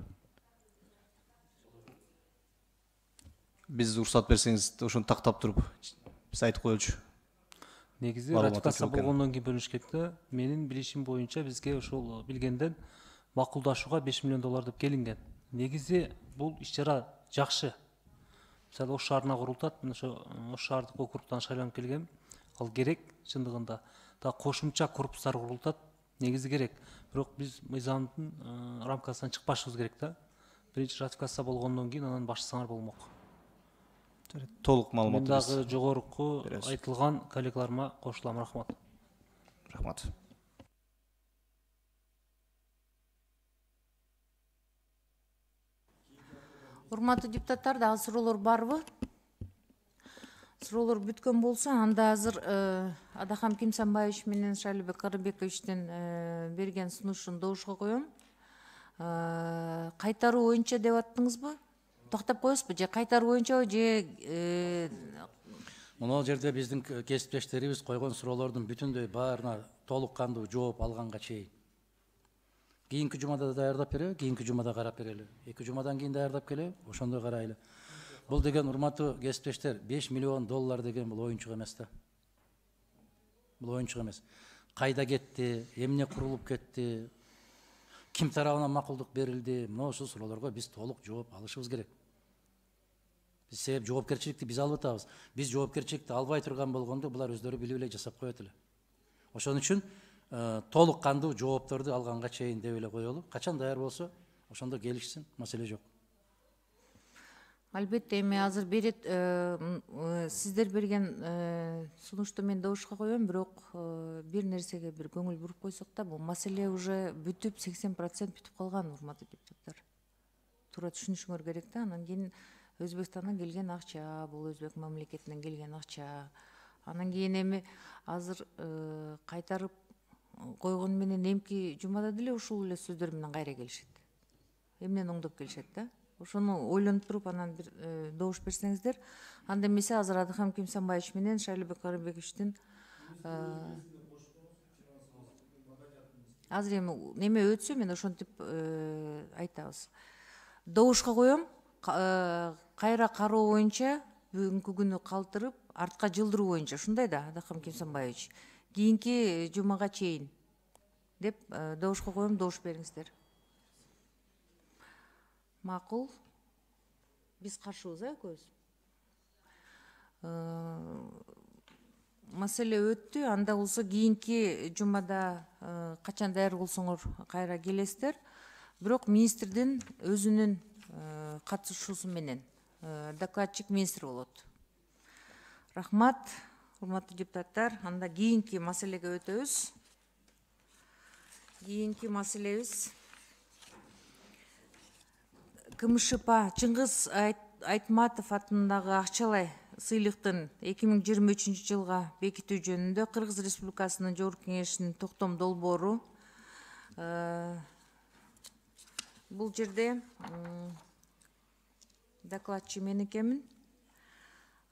Биз уруксат берсеңиз, ошону тактап туруп биз айтып коелучу. Негизи ратификация болгондон кийин бөлүнүш керек да. Менин билишим боюнча бизге ошол билгенден макулдашууга 5 миллион доллар деп келинген. Негизи бул иш-чара жакшы. Мисалы Ош шаарына курултат, ошо Ош шаардык округтан шайланып келгем. Ал керек чындыгында. Да кошумча корпустар курултат. Негизи керек. Бирок биз мыйзамдын рамкасынан чыкпашыбыз керек да. Биринчи ратификация болгондон кийин анан баштасаңар болмок. Толук маалымат. Мен дагы жогорку айтылган коллегаларыма кошулам. Рахмат. Рахмат. Урматтуу депутаттар, дагы суроолор барбы? Суроолор бүткөн болсо, анда азыр Адахам Кимсанбаевич менен Шалибек Карбековичтин берген сунушун добушка коем. Кайтаруу боюнча деп аттыңызбы? Токтоп коесузбу же кайтаруу боюнча же Мына жерде биздин кесиптештерибиз койгон суроолордун бүтүндөй баарына толук кандуу жооп алганга чейин. Кийинки жумада даярдап берели, кийинки жумада карап берели. 2 жумадан кийин даярдап келе, ошондой карайлы. Бул деген урматтуу кесиптештер, 5 миллион доллар деген бул оюнчук эмес да. Бул оюнчук эмес. Кайда кетти, эмне курулуп кетти, ким тарабынан макулдук берилди, мына ушул суроолорго биз толук жооп алышыбыз керек. Биз себеп жоопкерчиликти биз алып атабыз. Биз жоопкерчиликти албай турган болгондо булар өздөрү билип эле жасап коет эле. Ошон үчүн толук кандуу жоопторду алганга чейин деп эле коелу. Качан даяр болсо, ошондо келишсин, маселе жок. Албетте, эми азыр сиздер берген сунушту мен добушка коем, бирок бир нерсеге бир көңүл буруп койсок да, бул маселе уже бүтүп 80% бүтүп калган, урматтуу депутаттар. Туура түшүнүшүңөр керек да. Анан кийин Өзбекстандан келген акча, бул Өзбек мамлекетинен келген акча. Анан кийин эми азыр кайтарып койгон менен эмки жумада деле ушул эле сөздөр менен кайра келишет. Эмнени оңдоп келишет да? Ошону ойлонуп туруп анан бир добуш берсеңиздер. Анда эмесе азыр Адахам Кимсанбаевич менен Шайлебек Карбековичтин азыр эми неме өтсө мен ошентип айтабыз. Добушка коем, кайра кароо боюнча бүгүнкү күнү калтырып, артка жылдыруу боюнча, ушундай да, Адахам Кимсанбаевич. Кийинки жумага чейин деп добушка коем, добуш бериңиздер. Макул. Биз каршыбыз, экөөбүз. Маселе өттү. Анда болсо кийинки жумада качан даяр болсоңор кайра келесиздер. Бирок министрдин өзүнүн катышуусу менен докладчик министр болот. Рахмат, урматтуу депутаттар. Анда кийинки маселеге өтөбүз. Кийинки маселебиз КМШПа Чыңгыз Айтматов атындагы акчалай сыйлыктын 2023 жылга бекитүү жөнүндө Кыргыз Республикасынын Жогорку Кеңешинин токтом долбоору. Бул жерде докладчы мен экенмин.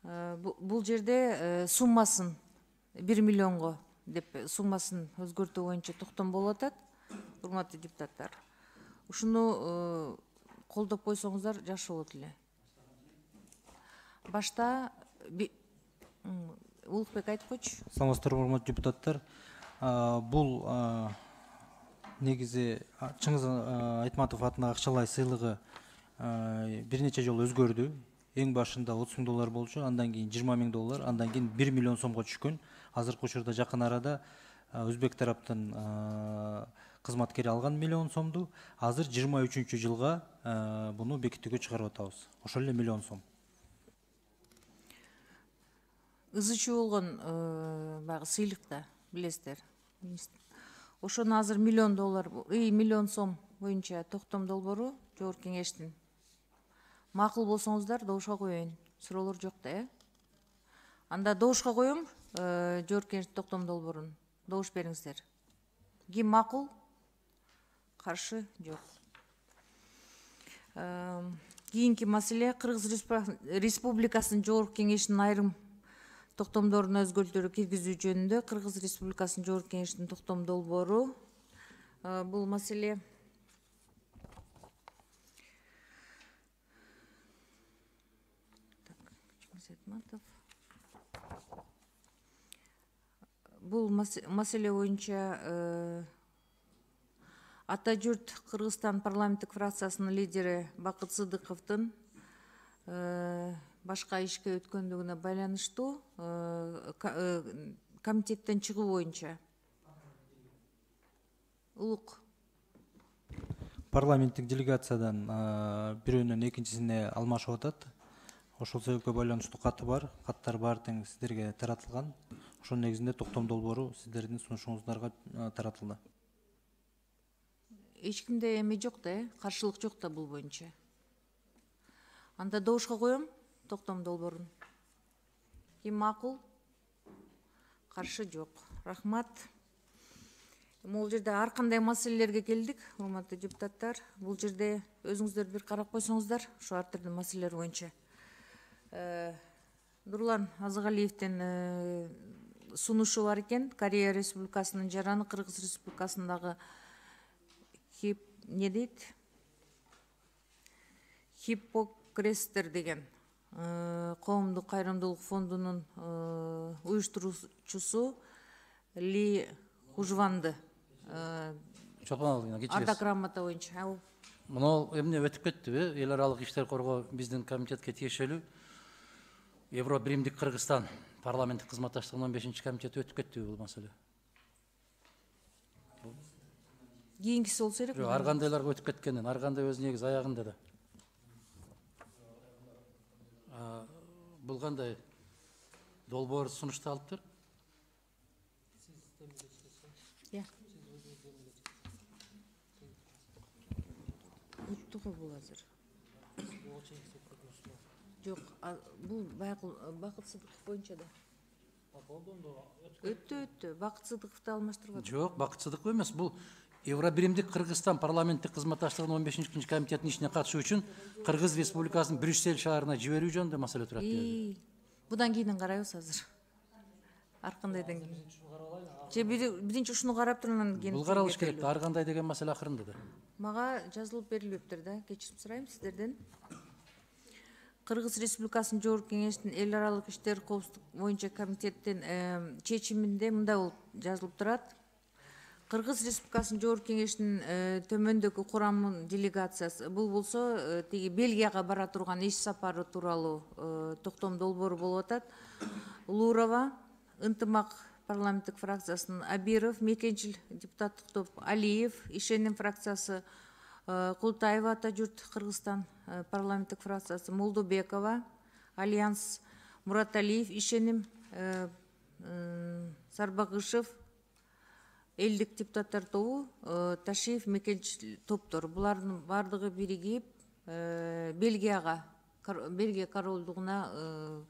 Бул жерде суммасын 1 миллионго деп суммасын өзгөртүү боюнча токтом болуп атат. Урматтуу депутаттар, ушуну колдоп койсоңуздар жакшы болот эле. Башта Улукбек айтып койчу. Саламатсыздарбы, урматтуу депутаттар. Бул негизи Чыңгыз Айтматов атындагы акчалай сыйлыгы бир нече жолу өзгөрдү. Эң башында 30 000 доллар болчу, андан кийин 20 000 доллар, андан кийин 1 миллион сомго түшкөн. Азыркы учурда жакын арада өзбек тараптын кызматкери алган 1 миллион сомду. Азыр 23 жылга буну бекитүүгө чыгарып атабыз. Ошол эле 1 миллион сом. Ызы чуу болгон баягы сыйлыкта билесиздер. Ошону азыр 1 миллион доллар, 1 миллион сом боюнча токтом долбоору Жогорку Кеңештин. Макул болсоңуздар добушка коеюн. Суроолор жок да, Анда добушка коем Жогорку Кеңештин токтом долбоорун. Добуш бериңиздер. Ким макул? Каршы жок. Кийинки маселе Кыргыз Республикасынын Жогорку Кеңешинин айрым токтомдоруна өзгөртүүлөр киргизүү жөнүндө Кыргыз Республикасынын Жогорку Кеңешинин токтом долбоору. Бул маселе Бул маселе боюнча Ата журт Кыргызстан парламенттик фракциясынын лидери Бакыт Сыдыковдун башка ишке өткөндүгүнө байланыштуу комитеттен чыгуу боюнча. Улук. Парламенттик делегациядан бирөөнөн экинчисине алмашып атат. Ошол себепке байланыштуу каты бар. Каттар баары тең сиздерге таратылган. Ошонун негизинде токтом долбоору сиздердин сунушуңуздарга таратылды. Эч кимде эме жок да, каршылык жок да бул боюнча. Анда добушка коем токтом долбоорун. Ким макул? Каршы жок. Рахмат. Бул жерде ар кандай маселелерге келдик, урматтуу депутаттар. Бул жерде өзүңүздөр бир карап койсоңуздар, ошо ар түрдүү маселелер боюнча. Нурлан Азыгалиевдин сунушу бар экен. Корея Республикасынын жараны Кыргыз Республикасындагы не дейт? Хиппокрестер деген коомдук кайрымдуулук фондунун уюштуруучусу Ли Хужванды Ардак грамота боюнча. Мына эмне өтүп кеттиби? Эл аралык иштер коргоо биздин комитетке тиешелүү Евро биримдик Кыргызстан парламенттик кызматташтыгынын 15-чи комитети өтүп кеттиби бул маселе? Кийинкиси болсо керек. Жок, ар кандайларга өтүп кеткенин, ар кандай өз негизи аягында да. Бул кандай долбоор сунушталыптыр? Өттү го бул азыр. Жок, бул Бакыт Сыдыков боюнча да. Өттү. Бакыт Сыдыковду алмаштырып атат. Жок, Бакыт Сыдыков эмес. Бул Евро биримдик Кыргызстан парламенттик кызматташтыгынын 15-чи комитетинин ишине катышуу үчүн Кыргыз Республикасынын Брюссель шаарына жиберүү жөнүндө маселе турат. Будан кийин карайбыз азыр. Ар кандайдан кийин. Же биринчи ушуну карап тургандан кийин. Бул каралыш керек да, ар кандай деген маселе акырында да. Мага жазылып берилиптир да. Кечирим сурайм сиздерден. Кыргыз Республикасынын Жогорку Кеңештин эл аралык иштер коопсуздук боюнча комитеттин чечиминде мындай болуп жазылып турат. Кыргыз Республикасынын Жогорку Кеңештин төмөндөгү курамынын делегациясы, бул болсо тиги Бельгияга бара турган иш сапары тууралуу токтом долбоору болуп атат. Улурова, Ынтымак парламенттик фракциясынын Абиров, Мекенчил депутаттык топ Алиев, Ишеним фракциясы Култаева Ата журт Кыргызстан парламенттик фракциясы Молдобекова, Альянс Мураталиев, Ишеним Сарбагышев, элдик депутаттар тобу Ташиев, Мекенчил топтор. Булардын бардыгы биригип Бельгияга Бельгия королдугуна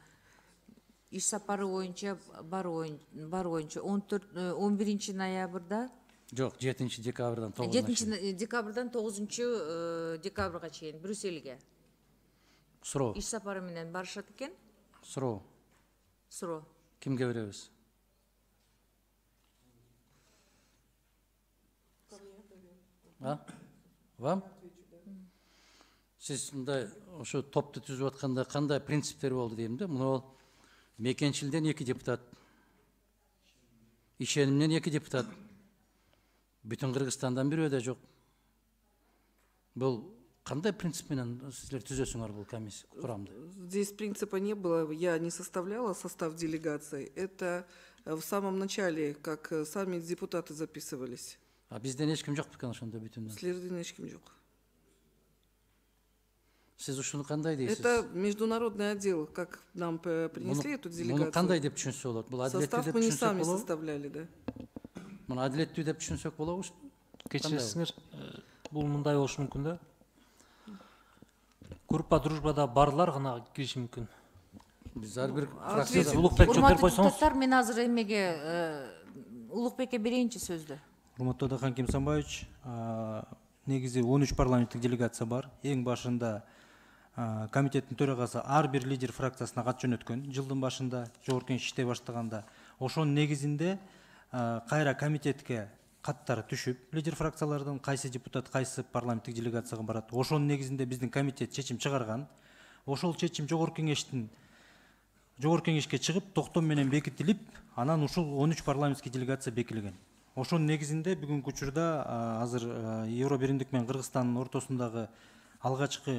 иш сапары боюнча бар боюнча 11 ноябрда Жоқ, 7 декабрдан 9 7 декабрдан 9 декабрга чейин Брюссельге Суроо. иш сапары менен барышат экен. Суроо. Суроо. Кимге беребиз? Вам? Сиз мындай ошо топту түзүп атканда кандай принциптер болду дейм да? Мына мекенчилден 2 депутат, ишенимден 2 депутат, бүтүн Кыргызстандан бирөө да жок. Бул кандай принцип менен силер түзөсүңөр бул комиссия курамды? Здесь принципа не было, я не составляла состав делегации. Это в самом начале, как сами депутаты записывались. А бизден эч ким жок бекен ошондо бүтүнөн? Силерден эч ким жок. Сиз ушуну кандай дейсиз? Это международный отдел, как нам принесли эту делегацию. Муну кандай деп түшүнсө болот? Бул адилеттүү Состав деп мы не түшүнсөк сами болобу? составляли, да. Муну адилеттүү деп түшүнсөк болобу? Кечиресиңер, бул мындай болушу мүмкүн да. Группа дружбада барлар гана кириши мүмкүн. Биз ар бир Сиз Улукбек жооп берип койсоңуз. Депутаттар, мен азыр эмеге Улукбекке берейинчи сөздү. Урматтуу Адахан Кемсанбаевич, негизи 13 парламенттик делегация бар. Эң башында комитеттин төрагасы ар бир лидер фракциясына кат жөнөткөн. Жылдын башында жогорку кеңеш иштей баштаганда ошонун негизинде кайра комитетке каттар түшүп, лидер фракциялардан кайсы депутат, кайсы парламенттик делегацияга барат. Ошонун негизинде биздин комитет чечим чыгарган. Ошол чечим жогорку кеңешке чыгып, токтом менен бекитилип, анан ушул 13 парламенттик делегация бекилген. Ошонун негизинде бүгүнкү учурда азыр Евро биримдик менен Кыргызстандын ортосундагы алгачкы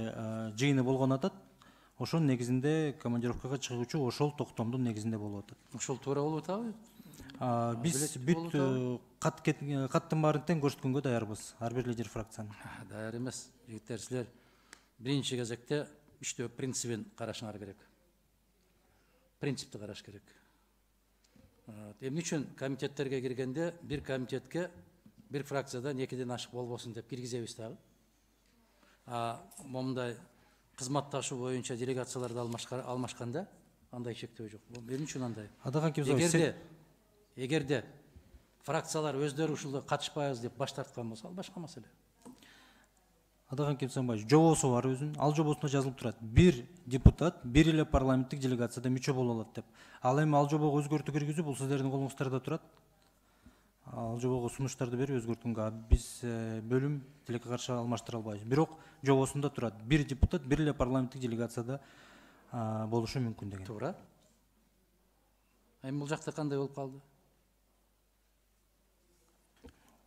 жыйыны болгон атат. Ошонун негизинде командировкага чыгуучу ошол токтомдун негизинде болуп атат. Ошол туура болуп атабы? Биз бүт каттын баарын тең көрсөткөнгө даярбыз, ар бир лидер фракциянын. Даяр эмес. Жигиттер, силер биринчи кезекте иштөө принцибин карашыңар керек. Принципти караш керек. Эмне үчүн комитеттерге киргенде бир комитетке бир фракциядан 2ден ашык болбосун деп киргизебиз дагы. Момундай кызматташуу боюнча делегацияларды алмашканда андай чектөө жок. Эмне үчүн андай? Адахан Кемсанбаевич, Эгерде фракциялар өздөрү ушулда катышпайбыз деп баш тарткан болсо, ал башка маселе. Адахан Кемсанбаевич, жобосу бар өзүнүн, ал жобосунда жазылып турат. Бир депутат бир эле парламенттик делегацияда мүчө боло алат деп. Ал эми ал жобого өзгөртүү киргизүү бул сиздердин колуңуздарда турат. Ал жобого сунуштарды берип өзгөрткөнгө биз бөлүм тилекке каршы алмаштыра албайбыз. Бирок жобосунда турат. Бир депутат бир эле парламенттик делегацияда болушу мүмкүн деген. Туура. Эми бул жакта кандай болуп калды?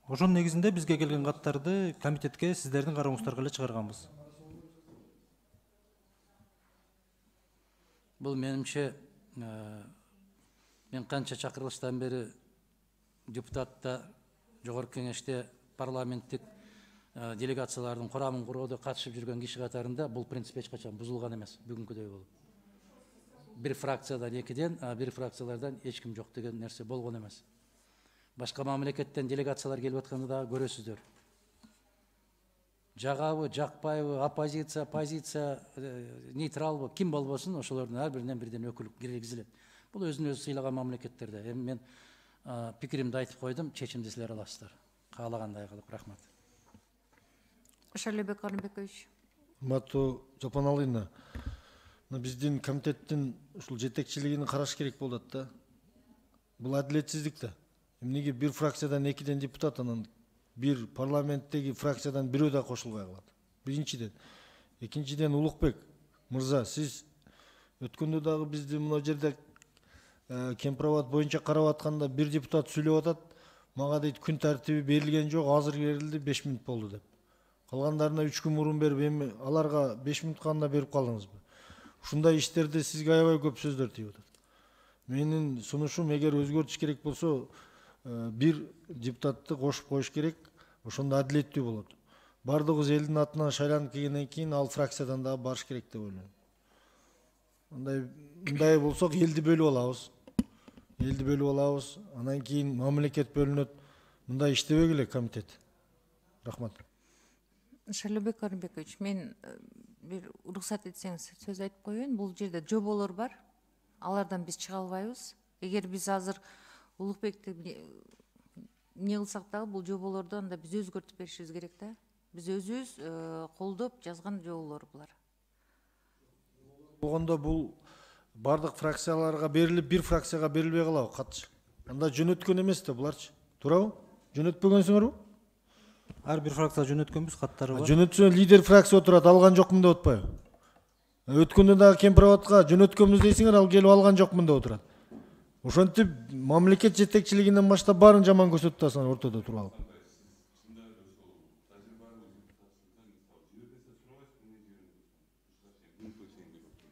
Ошонун негизинде бизге келген каттарды комитетке сиздердин карооңуздарга эле чыгарганбыз. Бул менимче мен канча чакырылыштан бери депутатта жогорку кеңеште парламенттик делегациялардын курамын куруууда катышып жүргөн киши катарында бул принцип эч качан бузулган эмес, бүгүнкүдөй болуп. Бир фракциядан 2ден, бир фракциялардан эч ким жок деген нерсе болгон эмес. Башка мамлекеттен делегациялар келип атканда да көрөсүздөр. Жагабы, жакпайбы, оппозиция, позиция, нейтралбы, ким болбосун, ошолордун ар биринен бирден өкүл киргизилет. Бул өзүн өзү сыйлаган мамлекеттерде. Эми мен пикиримди айтып койдум, чечимди силер аласыздар. Каалагандай кылып, рахмат. Шалебек Арынбекович. Урматтуу Чолпон Алыйна, биздин комитеттин ушул жетекчилигин караш керек болот да. Бул адилетсиздик да. Эмнеге бир фракциядан 2ден депутат, анан бир парламенттеги фракциядан бирөө да кошулбай калат. Биринчиден. Экинчиден, Улукбек мырза, сиз өткөндө дагы бизди мына жерде кемпироват боюнча карап атканда бир депутат сүйлөп атат, мага дейт күн тартиби берилген жок, азыр берилди, 5 мүнөт болду деп. Калгандарына 3 күн мурун берип, эми аларга 5 мүнөт гана берип калдыңызбы? Ушундай иштерде сизге аябай көп сөздөр тийип атат. Менин сунушум, эгер өзгөртүш керек болсо, бир депутатты кошуп коюш керек, ошондо адилеттүү болот. Бардыгыбыз элдин атынан шайланып келгенден кийин ал фракциядан да барыш керек деп ойлойм. Мындай болсок элди бөлүп алабыз. Элди бөлүп алабыз, анан кийин мамлекет бөлүнөт. Мындай иштебегиле комитет. Рахмат. Шалебек Арынбекович, мен бир уруксат этсеңиз сөз айтып коеюн. Бул жерде жоболор бар. Алардан биз чыга албайбыз. Эгер биз азыр Улукбекти эмне кылсак дагы бул жоболорду анда биз өзгөртүп беришибиз керек да. Биз өзүбүз колдоп жазган жоболор булар. Болгондо бул бардык фракцияларга берилип, бир фракцияга берилбей калабы катчы? Анда жөнөткөн эмес да буларчы. Туурабы? Жөнөтпөгөнсүңөрбү? Ар бир фракция жөнөткөнбүз, каттары бар. Жөнөтсө лидер фракция отурат, алган жокмун деп атпайбы? Өткөндө дагы Кемпироватка жөнөткөнбүз дейсиңер, ал келип алган жокмун деп отурат. Ошентип мамлекет жетекчилигинен баштап баарын жаман көрсөтүп атасыңар ортодо туруп алып.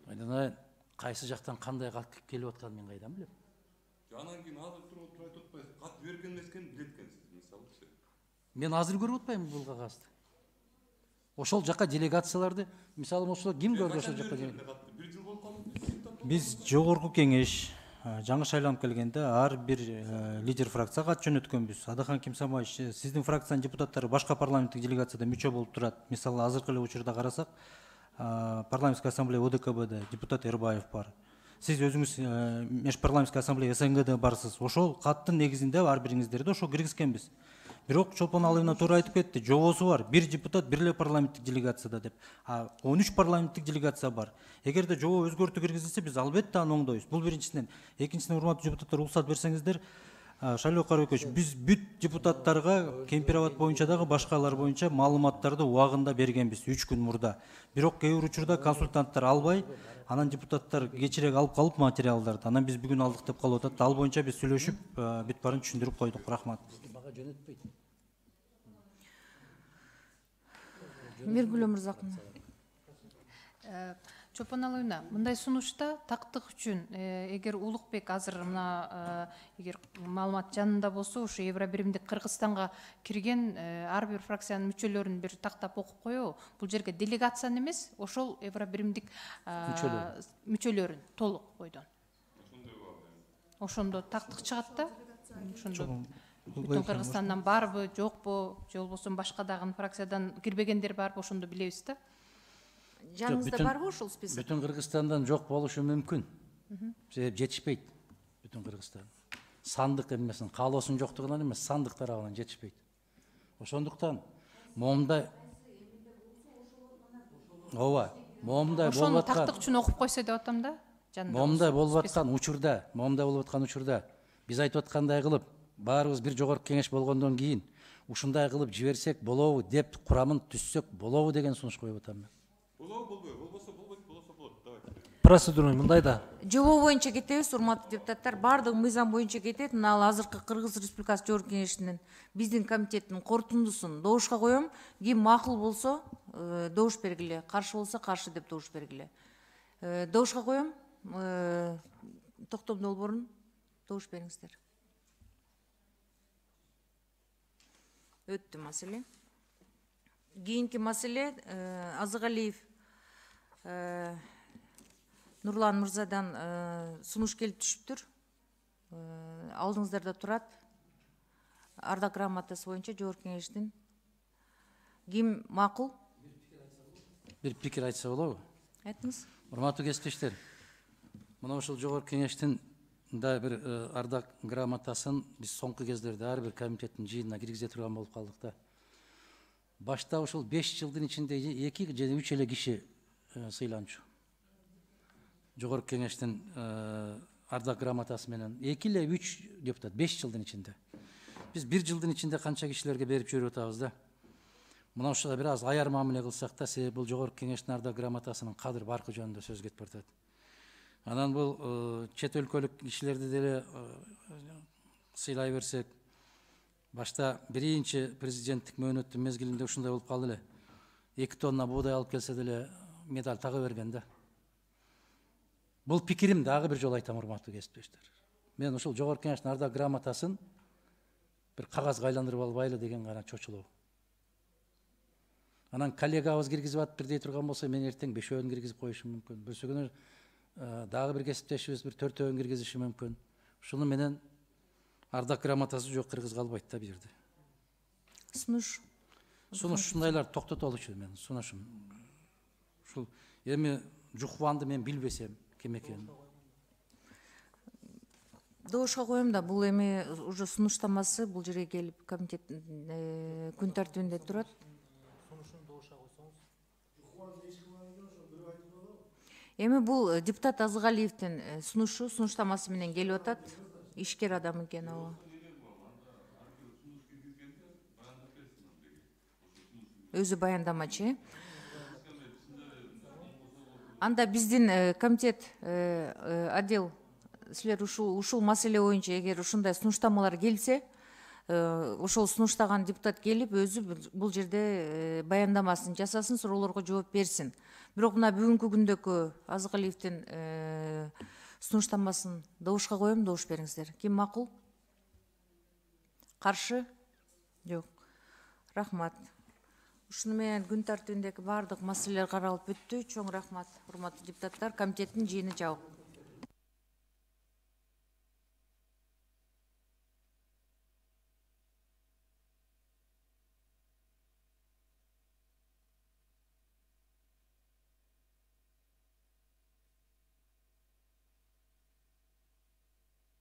Айдан кайсы жактан кандай кат келип атканын мен кайдан билем? Анан кийин азыр туруп тура айтып атпайсыз. Кат берген эмескен билет экенсиз, мисалычы. Мен азыр көрүп атпаймынбы бул кагазды. Ошол жака делегацияларды, мисалы ошол ким көрдү ошол жака? Бир жыл болуп калды. Биз жогорку кеңеш жаңы шайланып келгенде ар бир лидер фракция кат жөнөткөнбүз. Адахан Кимсамбаевич, сиздин фракциянын депутаттары башка парламенттик делегацияда мүчө болуп турат. Мисалы азыркы эле учурда карасак, парламенттик ассамблея ОДКБда депутат Эрбаев бар. Сиз өзүңүз межпарламенттик ассамблея СНГда барсыз. Ошол каттын негизинде ар бириңиздерди ошо киргизгенбиз. Бирок Чолпон Алыевна туура айтып кетти. Жобосу бар. Бир депутат бир эле парламенттик делегацияда деп. 13 парламенттик делегация бар. Эгерде жобо өзгөртүү киргизилсе, биз албетте аны оңдойбуз. Бул биринчисинен. Экинчисинен, урматтуу депутаттар, уруксат берсеңиздер, Шайлоо Карабекович, биз бүт депутаттарга Кемпироват боюнча дагы башкалар боюнча маалыматтарды убагында бергенбиз 3 күн мурда. Бирок кээ бир учурда консультанттар албай, анан депутаттар кечирээк алып калып материалдарды. Анан биз бүгүн алдык деп калып атат. Ал боюнча биз сүйлөшүп, бүт баарын түшүндүрүп койдук. Рахмат. Бага жөнөтпөйт. Миргүл Өмүрзаковна. Чолпон Алыевна, мындай сунушта тактык үчүн эгер Улукбек азыр мына эгер маалымат жанында болсо, ушу Евробиримдик Кыргызстанга кирген ар бир фракциянын мүчөлөрүн бир тактап окуп коебу. Бул жерге делегацияны эмес, ошол Евробиримдик мүчөлөрүн толук бойдон. Ошондо тактык чыгат да. Ошондо бүтүн Кыргызстандан барбы, жокпу, же болбосо башка дагы фракциядан кирбегендер барбы, ошондо билебиз да. Жаныңызда барбы ошол список? Бүтүн Кыргызстандан жок болушу мүмкүн. Себеп жетишпейт бүтүн Кыргызстан. Сандык эмесин, каалоосунун жоктугунан эмес, сандык тарабынан жетишпейт. Ошондуктан моундай ооба, моундай болуп аткан. Ошону тактык үчүн окуп койсо деп атам да. Моундай болуп аткан учурда, биз айтып аткандай кылып, баарыбыз бир жогорку кеңеш болгондон кийин ушундай кылып жиберсек болобу деп курамын түзсөк болобу деген сунуш коюп атам мен. Процедура мындай да. Жобо боюнча кетебиз, урматтуу депутаттар. Бардык мыйзам боюнча кетет. Мына ал азыркы Кыргыз Республикасы Жогорку Кеңешинин биздин комитеттин корутундусун добушка коем. Ким макул болсо добуш бергиле, каршы болсо каршы деп добуш бергиле. Добушка коем. Токтом долбоорун добуш бериңиздер. Өттү маселе. Кийинки маселе Азыгалиев Нурлан Мырзадан сунуш келип түшүптүр. Алдыңыздарда турат. Ардак грамотасы боюнча Жогорку Кеңештин. Ким макул? Бир пикир айтса болобу? Айтыңыз. Урматтуу кесиптештер, мына ушул Жогорку Кеңештин да бир ардак грамотасын биз соңку кездерде ар бир комитеттин жыйынына киргизе турган болуп калдык да. Башта ушул 5 жылдын ичинде 2 же 3 эле киши сыйланчу. Жогорку Кеңештин ардак грамотасы менен 2 эле 3 депутат 5 жылдын ичинде. Биз 1 жылдын ичинде канча кишилерге берип жиберип атабыз да. Мына ушуга бир аз аяр мамиле кылсак да, себеби бул Жогорку Кеңештин ардак грамотасынын кадыр баркы жөнүндө сөз кетип атат. Анан бул чет өлкөлүк кишилерди деле сыйлай берсек, башта биринчи президенттик мөөнөттүн мезгилинде ушундай болуп калды эле. 2 тонна буудай алып келсе деле медаль тагы берген да. Бул пикирим дагы бир жолу айтам, урматтуу кесиптештер. Мен ушул Жогорку Кеңештин ардак грамотасын бир кагазга айландырып албайлы деген гана чочулоо. Анан коллегабыз киргизип атып дей турган болсо, мен эртең 5-өөн киргизип коюшум мүмкүн. Бүрсү күнү дагы бир кесиптешибиз бир 4-өөн киргизиши мүмкүн. Ушуну менен ардак грамотасы жок кыргыз калбайт да бу жерде. Сунуш. Ушундайларды токтотолучу мен сунушум. ушул эми жукубанды мен билбесем ким экенин. Добушка коем да, бул эми уже сунуштамасы бул жерге келип комитеттин күн тартибинде турат. Эми бул депутат Азыгалиевдин сунуштамасы менен келип атат. Ишкер адам экен ал. Өзү баяндамачы. Анда биздин комитет отдел силер ушул маселе боюнча эгер ушундай сунуштамалар келсе, ошол сунуштаган депутат келип өзү бул жерде баяндамасын жасасын, суроолорго жооп берсин. Бирок мына бүгүнкү күндөгү Азыгалиевдин сунуштамасын добушка коем, добуш бериңиздер. Ким макул? Каршы? Жок. Рахмат. Ушуну менен күн тартибиндеги баардык маселелер каралып бүттү. Чоң рахмат, урматтуу депутаттар. Комитеттин жыйыны жабык.